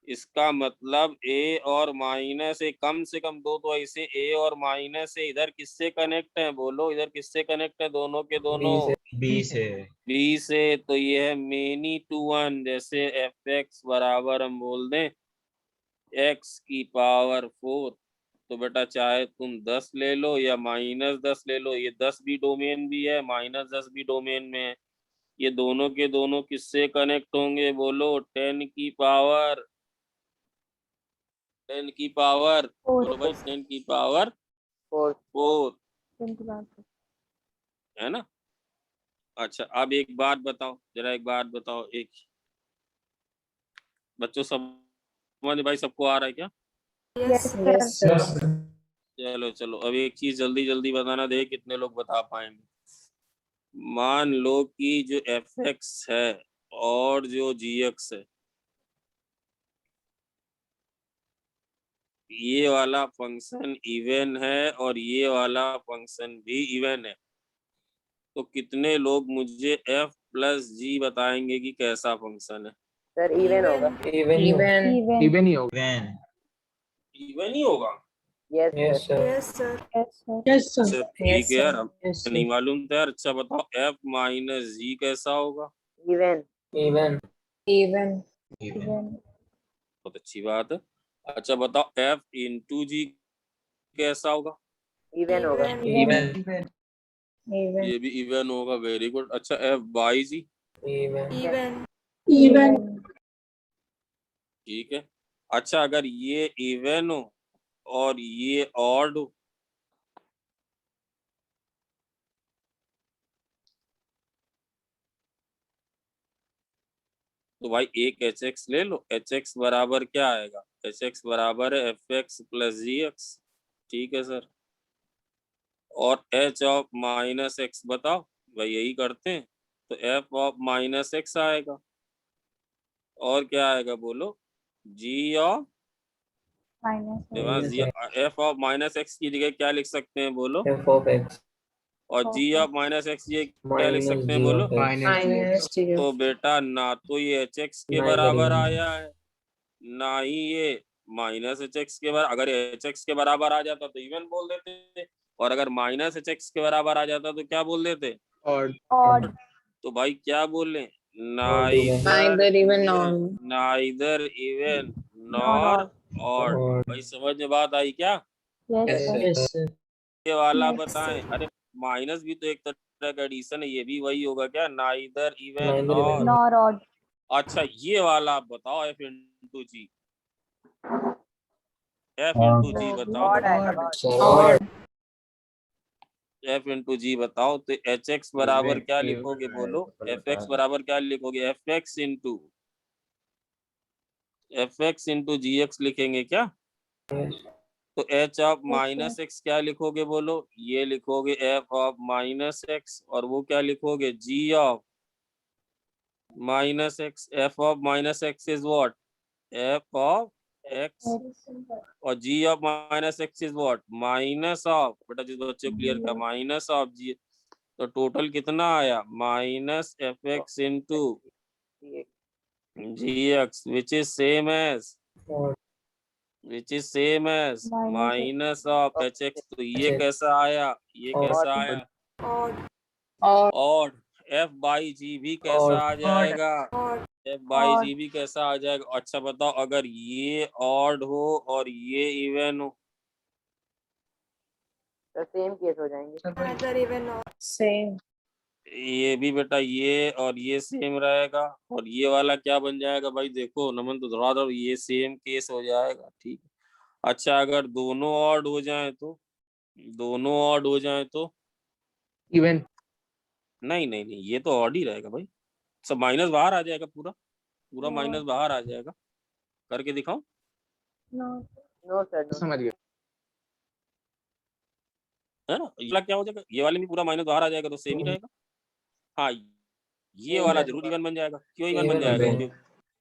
इसका मतलब a और -a कम से कम दो तो ऐसे a और -a इधर किससे कनेक्ट है? बोलो इधर किससे कनेक्ट है? दोनों के दोनों B से. b से। तो ये है मेनी टू वन। जैसे एफ एक्स बराबर हम बोल दें x की पावर 4, तो बेटा चाहे तुम 10 ले लो या -10 ले लो, ये 10 भी डोमेन भी है, -10 भी डोमेन में है। ये दोनों के दोनों किससे कनेक्ट होंगे? बोलो 10 की पावर, 10 की पावर, बोलो भाई 10 की पावर 4, की बात है। है ना? अच्छा अब एक बात बताओ, जरा एक बात बताओ, एक बच्चों समझ भाई सबको आ रहा है क्या? Yes, sir. चलो चलो अब एक चीज जल्दी जल्दी बताना, दे कितने लोग बता पाएंगे। मान लो कि जो एफ एक्स है और जो जी एक्स है, ये वाला फंक्शन इवन है और ये वाला फंक्शन भी इवन है, तो कितने लोग मुझे f प्लस जी बताएंगे कि कैसा फंक्शन है? सर इवन होगा। Even. Even ही होगा। When. इवन ही होगा। Yes sir. Yes, sir. अच्छा ठीक है यार, नहीं मालूम था यार। अच्छा बताओ f माइनस जी कैसा होगा? Even Even. बहुत अच्छी बात है। अच्छा बताओ f इंटू जी कैसा होगा? इवन होगा। Even. ये भी इवन होगा। Very good. अच्छा f बाई जी? Even. ठीक है। अच्छा अगर ये इवन हो और ये ऑड हो, तो भाई एक एच एक्स ले लो। एच एक्स बराबर क्या आएगा? एच एक्स बराबर है एफ एक्स प्लस जी एक्स। ठीक है सर। और एच ऑफ माइनस एक्स बताओ, भाई यही करते हैं, तो एफ ऑफ माइनस एक्स आएगा। और क्या आएगा बोलो? G of Minus. F of minus x की जगह क्या लिख सकते हैं बोलो? F of x. और जी ऑफ माइनस एक्स ये क्या लिख सकते हैं G बोलो? of x. तो बेटा ना तो ये एच एक्स के बराबर आया है, ना ही ये माइनस एच एक्स के बराबर, अगर एच एक्स के बराबर आ जाता तो इवन बोल देते, और अगर माइनस एच एक्स के बराबर आ जाता तो क्या बोल देते? ऑड। तो भाई क्या बोले? even. Neither even neither even nor Not odd. Odd. भाई समझ में बात आई क्या? yes sir. Yes, sir. ये वाला Yes, बताएं। अरे माइनस भी तो एक तरह का एडिशन है, ये भी वही होगा क्या? Neither even Neither nor. even. Nor odd. अच्छा ये वाला आप बताओ, एफ इंटू जी, एफ इंटू जी बताओ, ऑड आएगा Sir, odd. एफ इंटू जी बताओ। तो एच एक्स बराबर क्या लिखोगे बोलो? एफ एक्स बराबर क्या लिखोगे? F x into g x लिखेंगे क्या? तो एच ऑफ माइनस एक्स क्या लिखोगे बोलो? ये लिखोगे एफ ऑफ माइनस एक्स, और वो क्या लिखोगे? G of minus x. F of minus x is what? F of x. और g of minus x is what? Minus of, बेटा जिस बच्चे को क्लियर का, माइनस ऑफ जी। तो टोटल कितना आया? Minus f x into g x which is same as minus of h x. तो ये कैसा आया? ये कैसा आया? ऑड। एफ बाई जी भी कैसा आ जाएगा? एफ बाई जी भी कैसा आ जाएगा? अच्छा बताओ, अगर ये ऑड हो और ये इवन हो? तो सेम केस हो जाएंगे। Same. ये भी बेटा ये और ये सेम रहेगा, और ये वाला क्या बन जाएगा भाई? देखो नमन तो धरा दो, ये सेम केस हो जाएगा, ठीक है। अच्छा अगर दोनों ऑड हो जाए तो? दोनों ऑड हो जाए तो? इवन। नहीं नहीं नहीं, ये तो ऑड ही रहेगा भाई। सब माइनस बाहर आ जाएगा, पूरा पूरा माइनस बाहर आ जाएगा। करके दिखाओ। No. No sir, no. समझ गया। है ना? ये वाला क्या हो जाएगा? ये वाले में पूरा माइनस बाहर आ जाएगा, तो सेम ही रहेगा। हाँ ये वाला जरूर इवन बन जाएगा। क्यों इवन बन Even जाएगा? again.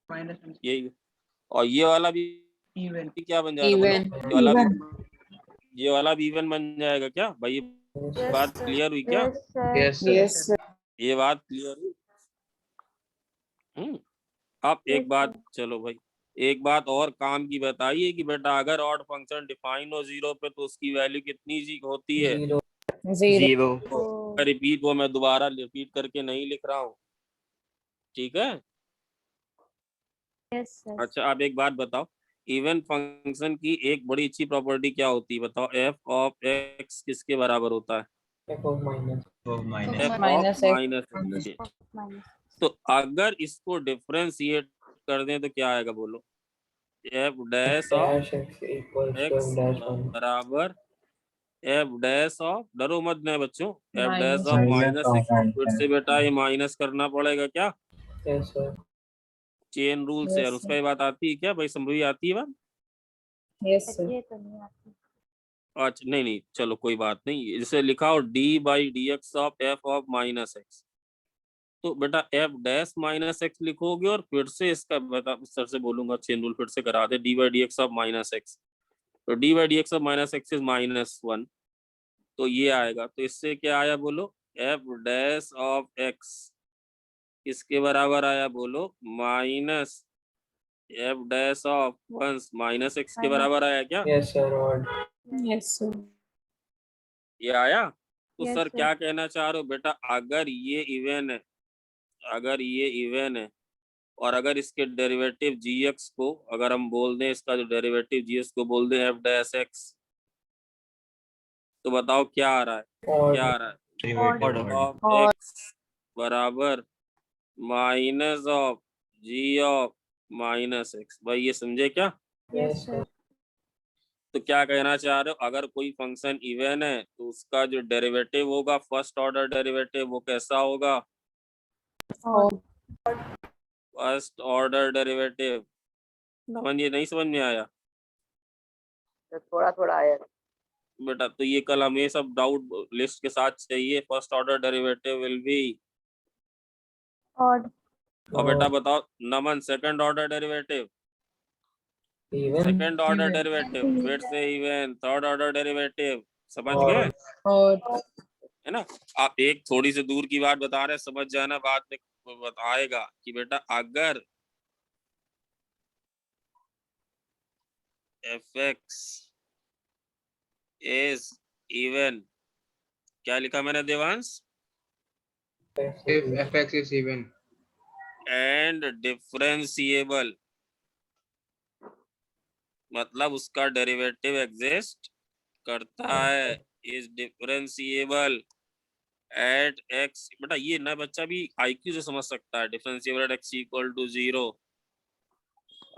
क्योंकि यही। और ये वाला भी क्या बन जाएगा बोलो? ये वाला भी इवन बन जाएगा क्या भाई? ये बात क्लियर हुई क्या? Yes sir. Yes sir. ये बात क्लियर हुई? अब एक बात, चलो भाई एक बात और काम की बताइए कि बेटा अगर ऑड फंक्शन डिफाइन हो 0 पे तो उसकी वैल्यू कितनी होती है? Zero. 0 रिपीट, वो मैं दोबारा रिपीट करके नहीं लिख रहा हूँ, ठीक है? Yes sir. अच्छा अब एक बात बताओ, इवन फंक्शन की एक बड़ी अच्छी प्रॉपर्टी क्या होती है बताओ? एफ ऑफ एक्स किसके बराबर होता है? F of minus. F of minus Minus. तो अगर इसको डिफरेंशिएट कर दें तो क्या आएगा बोलो? F dash of Dash x equals to x f dash 1. बराबर एफ डैश ऑफ, डरो मत नहीं बच्चों, F dash of Minus minus of x. फिर से बेटा ये माइनस करना पड़ेगा क्या? Yes, sir. चेन रूल से। और उसका ये बात आती है क्या भाई? संभवी आती है बात? ये तो नहीं आती। अच्छा नहीं नहीं चलो कोई बात नहीं, इसे लिखाओ d by d x of f of minus x. तो बेटा एफ डैश माइनस एक्स लिखोगे, और फिर से इसका बता सर से बोलूंगा चेन रूल फिर से करा दे, d by d x of minus x. तो d by d x of minus x is -1, तो ये आएगा। तो इससे क्या आया बोलो? एफ डैश ऑफ एक्स किसके बराबर आया बोलो? Minus f dash of once minus x के बराबर आया क्या? Yes, sir. Odd. Yes sir. ये आया? तो Yes, सर sir. क्या कहना चाह रहे हो बेटा? अगर ये इवन है, अगर ये इवन है, और अगर इसके डेरिवेटिव gx को अगर हम बोल दें, इसका जो डेरिवेटिव gx को बोल दें f डैश x, तो बताओ क्या आ रहा है? Odd. क्या आ रहा है? ऑफ x बराबर minus of g of minus x। भाई ये समझे क्या? Yes, sir. तो क्या कहना चाह रहे हो? अगर कोई फंक्शन इवन है तो उसका जो डेरिवेटिव होगा, फर्स्ट ऑर्डर डेरिवेटिव, वो कैसा होगा? First order derivative. नमन ये नहीं समझ में आया तो थोड़ा थोड़ा आया। बेटा? तो ये कल हमें सब डाउट लिस्ट के साथ चाहिए। First order derivative will be Odd. और बेटा बताओ Naman second order derivative, Even. Second order derivative फिर से इवन, थर्ड ऑर्डर डेरिवेटिव। समझ Odd. गए? Odd. है ना? आप एक थोड़ी सी दूर की बात बता रहे हैं, समझ जाना, बाद में बताएगा कि बेटा अगर fx is even, क्या लिखा मैंने Devansh? If fx is even and differentiable, मतलब उसका डेरिवेटिव एग्जिस्ट करता है, इज डिफरेंशिएबल एट एक्स। बेटा ये ना बच्चा भी आईक्यू से समझ सकता है, differentiable at x equal to 0।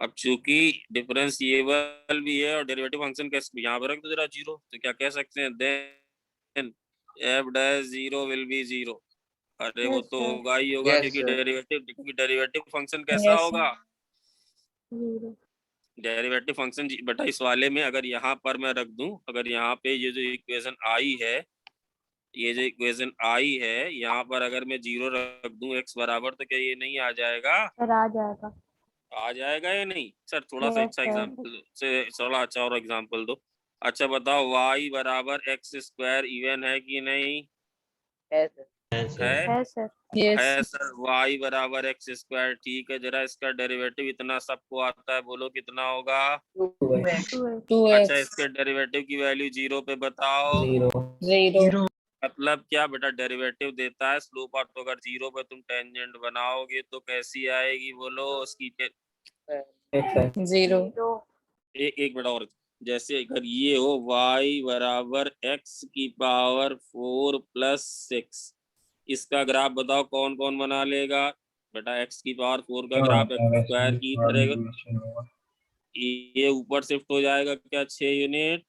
अब चूंकि डिफरेंशिएबल भी है और डेरिवेटिव फंक्शन कैसे यहाँ पर रख दो जरा 0, तो क्या कह सकते हैं, then f dash 0 will be 0। अरे वो तो होगा ही होगा, Yes, क्योंकि डेरिवेटिव फंक्शन कैसा होगा, जीरो। Derivative function. बेटा इस वाले में अगर यहाँ पर मैं रख दूं, अगर यहाँ पे ये जो इक्वेशन आई है, ये जो इक्वेशन आई है यहाँ पर अगर मैं 0 रख दूं x बराबर, तो क्या ये नहीं आ जाएगा? सर आ जाएगा। आ जाएगा या नहीं सर? थोड़ा सा Yes, अच्छा sir. एग्जांपल से, थोड़ा अच्छा और एग्जांपल दो। अच्छा बताओ, y बराबर एक्स स्क्वायर इवन है कि नहीं? है सर। है है सर। है सर। y बराबर एक्स स्क्वायर, ठीक है। जरा इसका डेरिवेटिव इतना सबको आता है, बोलो कितना होगा? 2x। अच्छा इसके डेरिवेटिव की वैल्यू 0 पे बताओ। 0 मतलब क्या बेटा, डेरिवेटिव देता है स्लोप और, तो अगर 0 पे तुम टेंजेंट बनाओगे तो कैसी आएगी, बोलो उसकी? 0 एक बेटा और, जैसे अगर ये हो y बराबर x की पावर 4 प्लस 6, इसका ग्राफ बताओ कौन कौन बना लेगा? बेटा x की पावर 4 का ग्राफ एक्स स्क्वायर की तरह ये ऊपर शिफ्ट हो जाएगा क्या 6 यूनिट?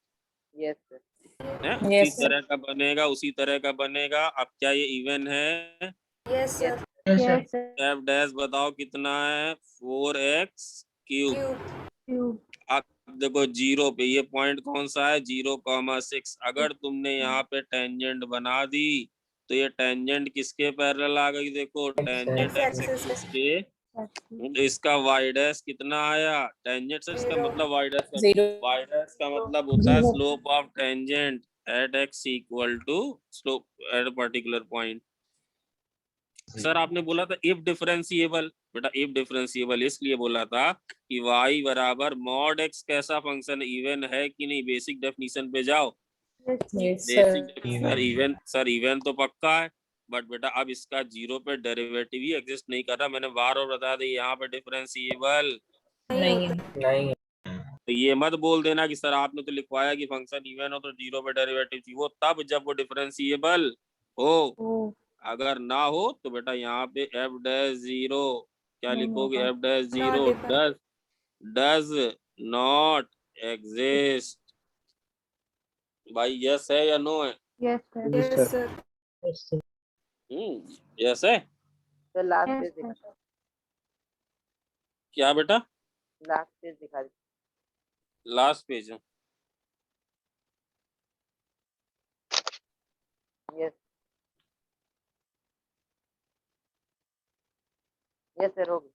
Yes sir. उसी तरह का बनेगा, उसी तरह का बनेगा। अब क्या ये इवन है? Yes, sir. एफ डैश बताओ कितना है? 4x cube. क्यूब। अब देखो 0 पे ये पॉइंट कौन सा है? 0,6। अगर तुमने यहाँ पे टेंजेंट बना दी तो ये टेंजेंट किसके पैरेलल आ गई? देखो टेंजेंट एक्स एक्सिस के। तो इसका वाई डैश कितना आया? टेंजेंट से इसका मतलब वाई डैश का मतलब होता है slope of tangent at x equal to slope at a particular point. Sir आपने बोला था इफ डिफरेंशिएबल, बेटा इफ डिफरेंशिएबल इसलिए बोला था कि y बराबर मॉड x कैसा फंक्शन, इवन है कि नहीं? बेसिक डेफिनेशन पे जाओ। सर इवन तो पक्का है, बट बेटा अब इसका 0 पे डेरिवेटिव ही एग्जिस्ट नहीं कर रहा। मैंने बार और बता दी यहाँ पे डिफरेंशिएबल नहीं तो ये मत बोल देना कि सर आपने तो लिखवाया कि फंक्शन इवन हो तो 0 पे डेरिवेटिव थी। वो तब जब वो डिफरेंशिएबल हो, अगर ना हो तो बेटा यहाँ पे एफ डैश 0 क्या लिखोगे? F dash 0 does not exist. भाई यस है या नो है? Yes, sir. यस है। Sir last Yes, page sir. दिखा, क्या बेटा? लास्ट पेज दिखा दीजिए। लास्ट पेज है। यस यस सर हो गया।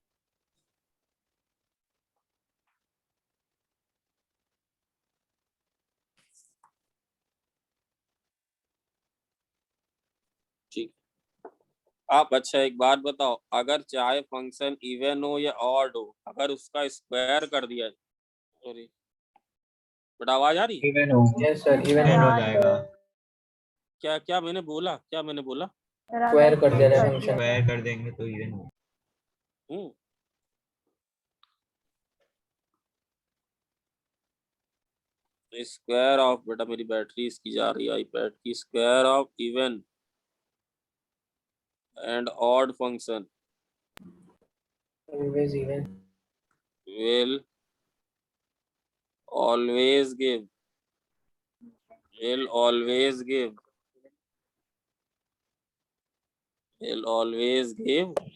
ठीक। आप अच्छा एक बात बताओ, अगर चाहे फंक्शन इवन हो या ऑड हो, अगर उसका स्क्वायर कर दिया, सॉरी बेटा आवाज आ रही है? इवन हो, यस सर इवन हो जाएगा। क्या क्या मैंने बोला, क्या मैंने बोला? स्क्वायर कर दे रहे फंक्शन, स्क्वायर कर देंगे तो इवन हो। स्क्वायर ऑफ, बेटा मेरी बैटरी इसकी जा रही है आईपैड की, square of even and odd function always even will always give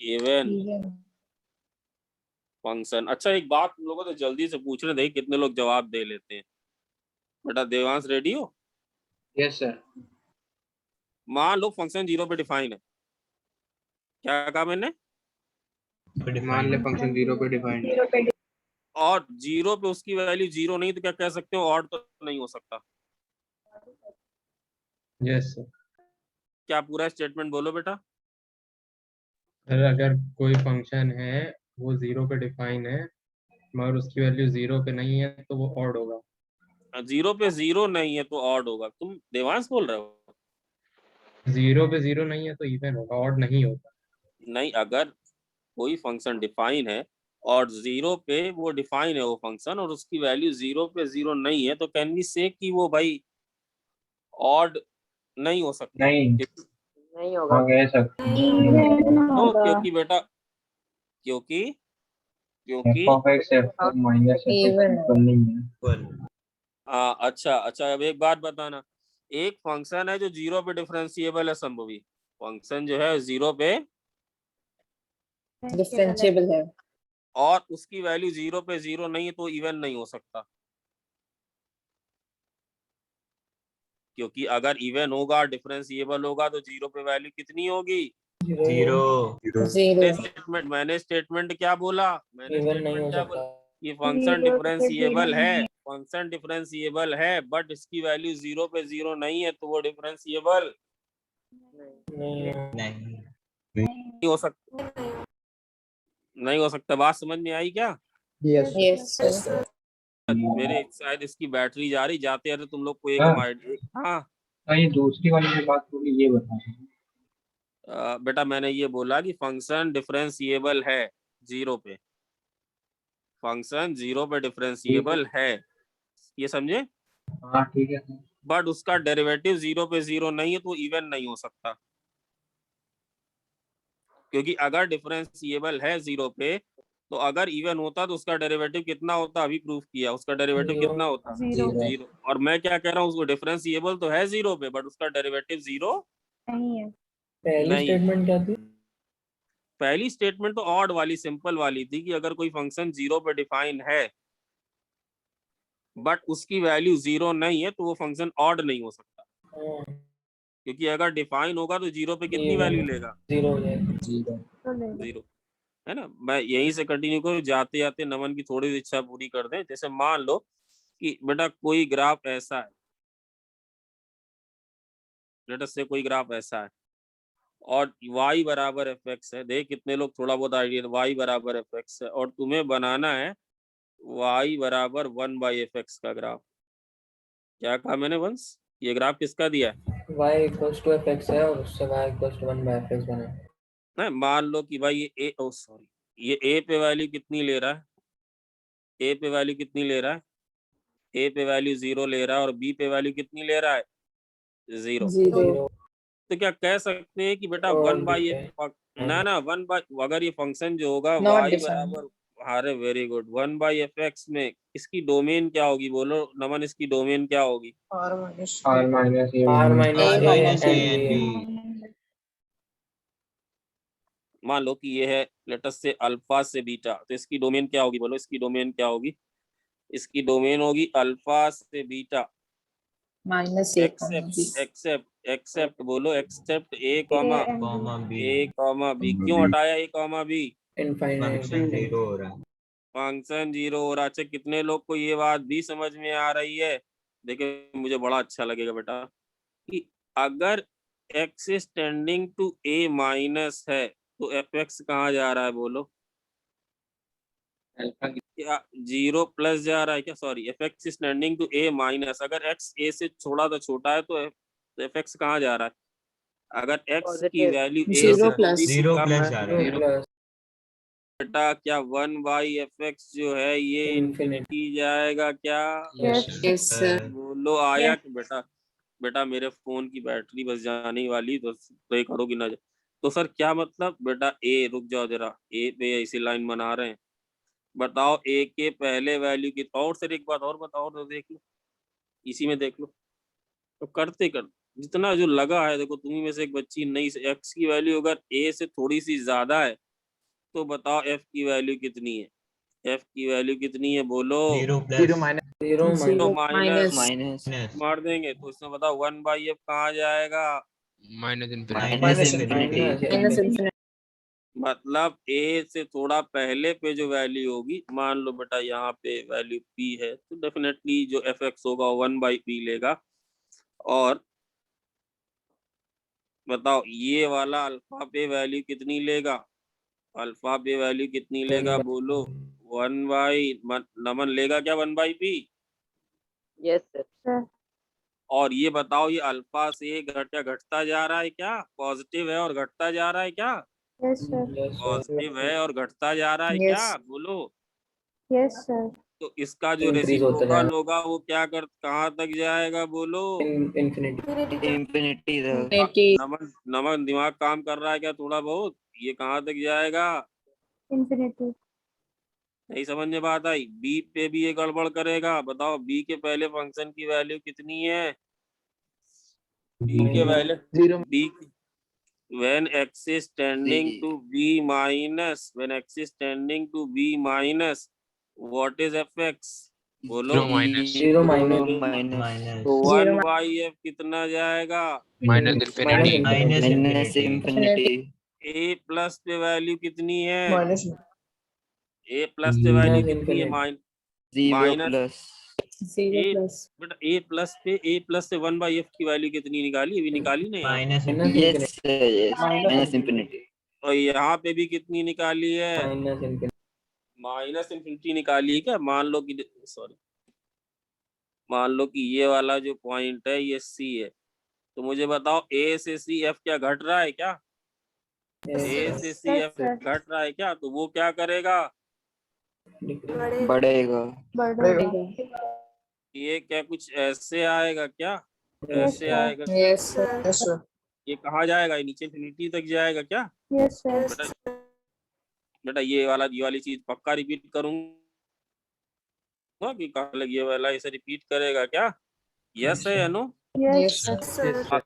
even function. अच्छा एक बात तुम लोगों को तो जल्दी से पूछने दे, कितने लोग जवाब दे लेते हैं। बेटा देवांश रेडी हो? yes sir. मान लो फंक्शन 0 पे डिफाइन है, क्या कहा मैंने? मान ले फंक्शन 0 पे डिफाइंड है और 0 पे उसकी वैल्यू 0 नहीं तो क्या कह सकते हो? ऑड तो नहीं हो सकता। yes sir. क्या पूरा स्टेटमेंट बोलो बेटा। सर अगर कोई फंक्शन है वो 0 पे डिफाइन है मगर उसकी वैल्यू 0 पे नहीं है तो वो ऑड होगा। 0 पे 0 नहीं है तो ऑड होगा। तुम देवांश बोल रहे हो? 0 पे 0 नहीं है तो इवन होगा, ऑड नहीं होगा। नहीं, अगर कोई फंक्शन डिफाइन है और 0 पे वो डिफाइन है वो फंक्शन और उसकी वैल्यू 0 पे 0 नहीं है तो कैन वी से कि वो भाई ऑड नहीं हो सकता? नहीं नहीं होगा। हाँ कह सकते इवन नो, होगा। क्योंकि बेटा क्योंकि क्योंकि F of x f of minus F equal नहीं है। अच्छा अच्छा, अब एक बात बताना, एक फंक्शन है जो 0 पे डिफरेंशिएबल है संभवी, फंक्शन जो है 0 पे डिफरेंशिएबल है। और उसकी वैल्यू 0 पे 0 नहीं है तो इवन नहीं हो सकता। क्योंकि अगर इवन होगा डिफरेंशिएबल होगा तो 0 पे वैल्यू कितनी होगी? मैंने स्टेटमेंट क्या बोला? मैंने स्टेटमेंट क्या बोला? ये फंक्शन डिफरेंशिएबल है, फंक्शन डिफरेंशिएबल है बट इसकी वैल्यू 0 पे 0 नहीं है तो वो डिफरेंशिएबल नहीं हो सकता, नहीं हो सकता। बात समझ में आई क्या? Yes sir. मेरे शायद इसकी बैटरी जा रही, जाते जाते तुम लोग को एक हाँ। हाँ ये दूसरी वाली जो बात बोली ये बता। बेटा मैंने ये बोला कि फंक्शन डिफरेंशिएबल है 0 पे, फंक्शन 0 पे डिफरेंशिएबल है, ये समझे? हाँ ठीक है। बट उसका डेरिवेटिव 0 पे 0 नहीं है तो इवन नहीं हो सकता। क्योंकि अगर डिफरेंशिएबल है 0 पे तो अगर इवन होता तो उसका डेरिवेटिव कितना होता? अभी प्रूफ किया, उसका डेरिवेटिव कितना होता? 0। और मैं क्या कह रहा हूँ, उसको डिफरेंशिएबल तो है 0 पे बट उसका डेरिवेटिव 0 नहीं है। पहली स्टेटमेंट क्या थी? पहली स्टेटमेंट तो ऑड वाली सिंपल वाली थी कि अगर कोई फंक्शन 0 पे डिफाइन है बट उसकी वैल्यू 0 नहीं है तो वो फंक्शन ऑड नहीं हो सकता। क्योंकि अगर डिफाइन होगा तो 0 पे कितनी वैल्यू लेगा? 0 है ना। मैं यहीं से कंटिन्यू करूँ, जाते जाते नमन की थोड़ी सी इच्छा पूरी कर दें। जैसे मान लो कि बेटा कोई ग्राफ ऐसा है, लेट से कोई ग्राफ ऐसा है और y बराबर एफ एक्स है। देख कितने लोग थोड़ा बहुत आइडिया, y बराबर एफ एक्स है और तुम्हें बनाना है y बराबर 1/f(x) का ग्राफ। क्या कहा मैंने वंश? ये ग्राफ किसका दिया है? y equals to f x है और उससे y इक्वल्स टू 1/f(x) बना है। ना, मान लो कि भाई ये ये a पे वैल्यू कितनी ले रहा है? a पे वैल्यू कितनी ले रहा है? a पे वैल्यू 0 ले रहा है और b पे वैल्यू कितनी ले रहा है? 0। तो क्या कह सकते हैं कि बेटा 1/f ना 1 अगर ये फंक्शन जो होगा y बराबर, अरे वेरी गुड, 1/f(x) में इसकी डोमेन क्या होगी? बोलो नमन, इसकी डोमेन क्या होगी? R minus a and b। मान लो कि ये है लेटस से अल्फा से बीटा, तो इसकी डोमेन क्या होगी? बोलो इसकी डोमेन क्या होगी? इसकी डोमेन होगी अल्फा से बीटा एक्सेप्ट बोलो एक्सेप्ट a कॉमा b। क्यों हटाया a कॉमा b? फंक्शन 0 हो रहा है। फंक्शन 0 हो रहा। अच्छा, कितने लोग को ये बात भी समझ में आ रही है? देखिए मुझे बड़ा अच्छा लगेगा बेटा कि अगर x is tending to a minus है तो fx कहाँ जा रहा है? बोलो क्या 0 प्लस जा रहा है क्या? Sorry, fx is tending to a minus. अगर x a से थोड़ा सा छोटा है तो fx कहाँ जा रहा है? अगर x की वैल्यू a से थोड़ी सी कम है बेटा, क्या 1/f(x) जो है ये इन्फिनिटी जाएगा क्या? Yes sir. बोलो आया कि बेटा? बेटा मेरे फोन की बैटरी बस जाने वाली, तो प्रे करोगी ना। तो सर क्या मतलब? बेटा ए, रुक जाओ जरा, ए पे ऐसी लाइन बना रहे हैं, बताओ ए के पहले वैल्यू की। और सर एक बात और बताओ तो देख लो, इसी में देख लो तो करते जितना जो लगा है। देखो तुम्ही में से एक बच्ची नई से, एक्स की वैल्यू अगर ए से थोड़ी सी ज्यादा है तो बताओ एफ की वैल्यू कितनी है? एफ की वैल्यू कितनी है? बोलो 0 माइनस मार देंगे तो इसमें बताओ 1/f कहाँ जाएगा? Minus infinity. मतलब ए से थोड़ा पहले पे जो वैल्यू होगी, मान लो बेटा यहाँ पे वैल्यू p है तो डेफिनेटली जो fx होगा 1/p लेगा। और बताओ ये वाला अल्फा पे वैल्यू कितनी लेगा? अल्फा पे वैल्यू कितनी लेगा? बोलो 1 बाई नमन लेगा क्या 1 by P? Yes sir. Sir और ये बताओ ये अल्फा से घटता जा रहा है क्या? पॉजिटिव है और घटता जा रहा है क्या? Yes sir Yes, sir. Positive है और घटता जा रहा है क्या? बोलो। यस सर तो इसका जो Increase होता रेसिप्रोकल जाएगा। होगा वो क्या कर कहाँ तक जाएगा? बोलो। Infinity. Infinity the नमन नमन दिमाग काम कर रहा है क्या थोड़ा बहुत? ये कहाँ तक जाएगा? इंफिनिटी। नहीं समझ में बात आई? बी पे भी ये गड़बड़ करेगा। बताओ बी के पहले फंक्शन की वैल्यू कितनी है? बी के value zero b when x is tending C. to b minus when x is tending to b minus what is fx? बोलो। Zero minus. Zero minus. minus तो 1 बाई एफ कितना जाएगा? Minus infinity. minus infinity ए plus पे value कितनी है? Minus ए plus पे value Minus कितनी है? infinity. 0 माइनस plus बेटा ए प्लस से 1 बाई एफ की वैल्यू कितनी निकाली? अभी निकाली नहीं आप? Minus yes infinity. sir, yes minus infinity और यहाँ पे भी कितनी निकाली है? Minus infinity. माइनस इन्फिनिटी निकाली है क्या? मान लो कि सॉरी मान लो कि ये वाला जो पॉइंट है ये सी है, तो मुझे बताओ ए से सी एफ क्या घट रहा है क्या? ए से सी Yes, एफ sir. घट रहा है क्या? तो वो क्या करेगा? बढ़ेगा बढ़ेगा। ये क्या कुछ ऐसे आएगा क्या? ऐसे sir. आएगा? यस सर ये कहाँ जाएगा? ये नीचे इन्फिनिटी तक जाएगा क्या? Yes sir. बेटा बेटा ये वाली चीज पक्का रिपीट करूंगा कि कल ये वाला इसे रिपीट करेगा क्या? यस है या नो? यस सर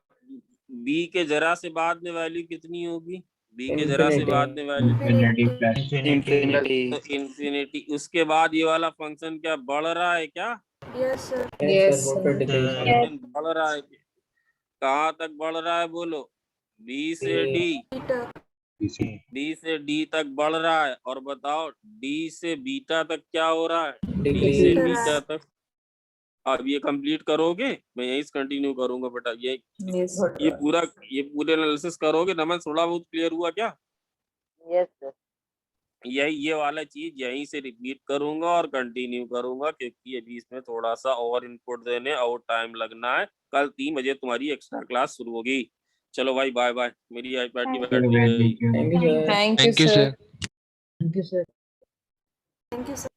बी के जरा से बाद में वैल्यू कितनी होगी? बी के जरा से बाद में वैल्यू infinity तो इन्फिनिटी। उसके बाद ये वाला फंक्शन क्या बढ़ रहा है क्या? Yes, sir. What a decrease. Function बढ़ रहा है। कहाँ तक बढ़ रहा है? बोलो। बी से डी तक बढ़ रहा है। और बताओ डी से बीटा तक क्या हो रहा है? डी से बीटा तक। अब ये कंप्लीट करोगे? मैं यही कंटिन्यू करूंगा बेटा। ये पूरे एनालिसिस करोगे? नमन थोड़ा बहुत क्लियर हुआ क्या? Yes sir. ये वाला चीज यहीं से रिपीट करूंगा और कंटिन्यू करूंगा, क्योंकि अभी इसमें थोड़ा सा और इनपुट देने और टाइम लगना है। कल 3 बजे तुम्हारी एक्स्ट्रा क्लास शुरू होगी। चलो भाई बाय बाय। मेरी आईपैड की बैटरी गई। Thank you, sir. Thank you, sir. Thank you sir thank you sir.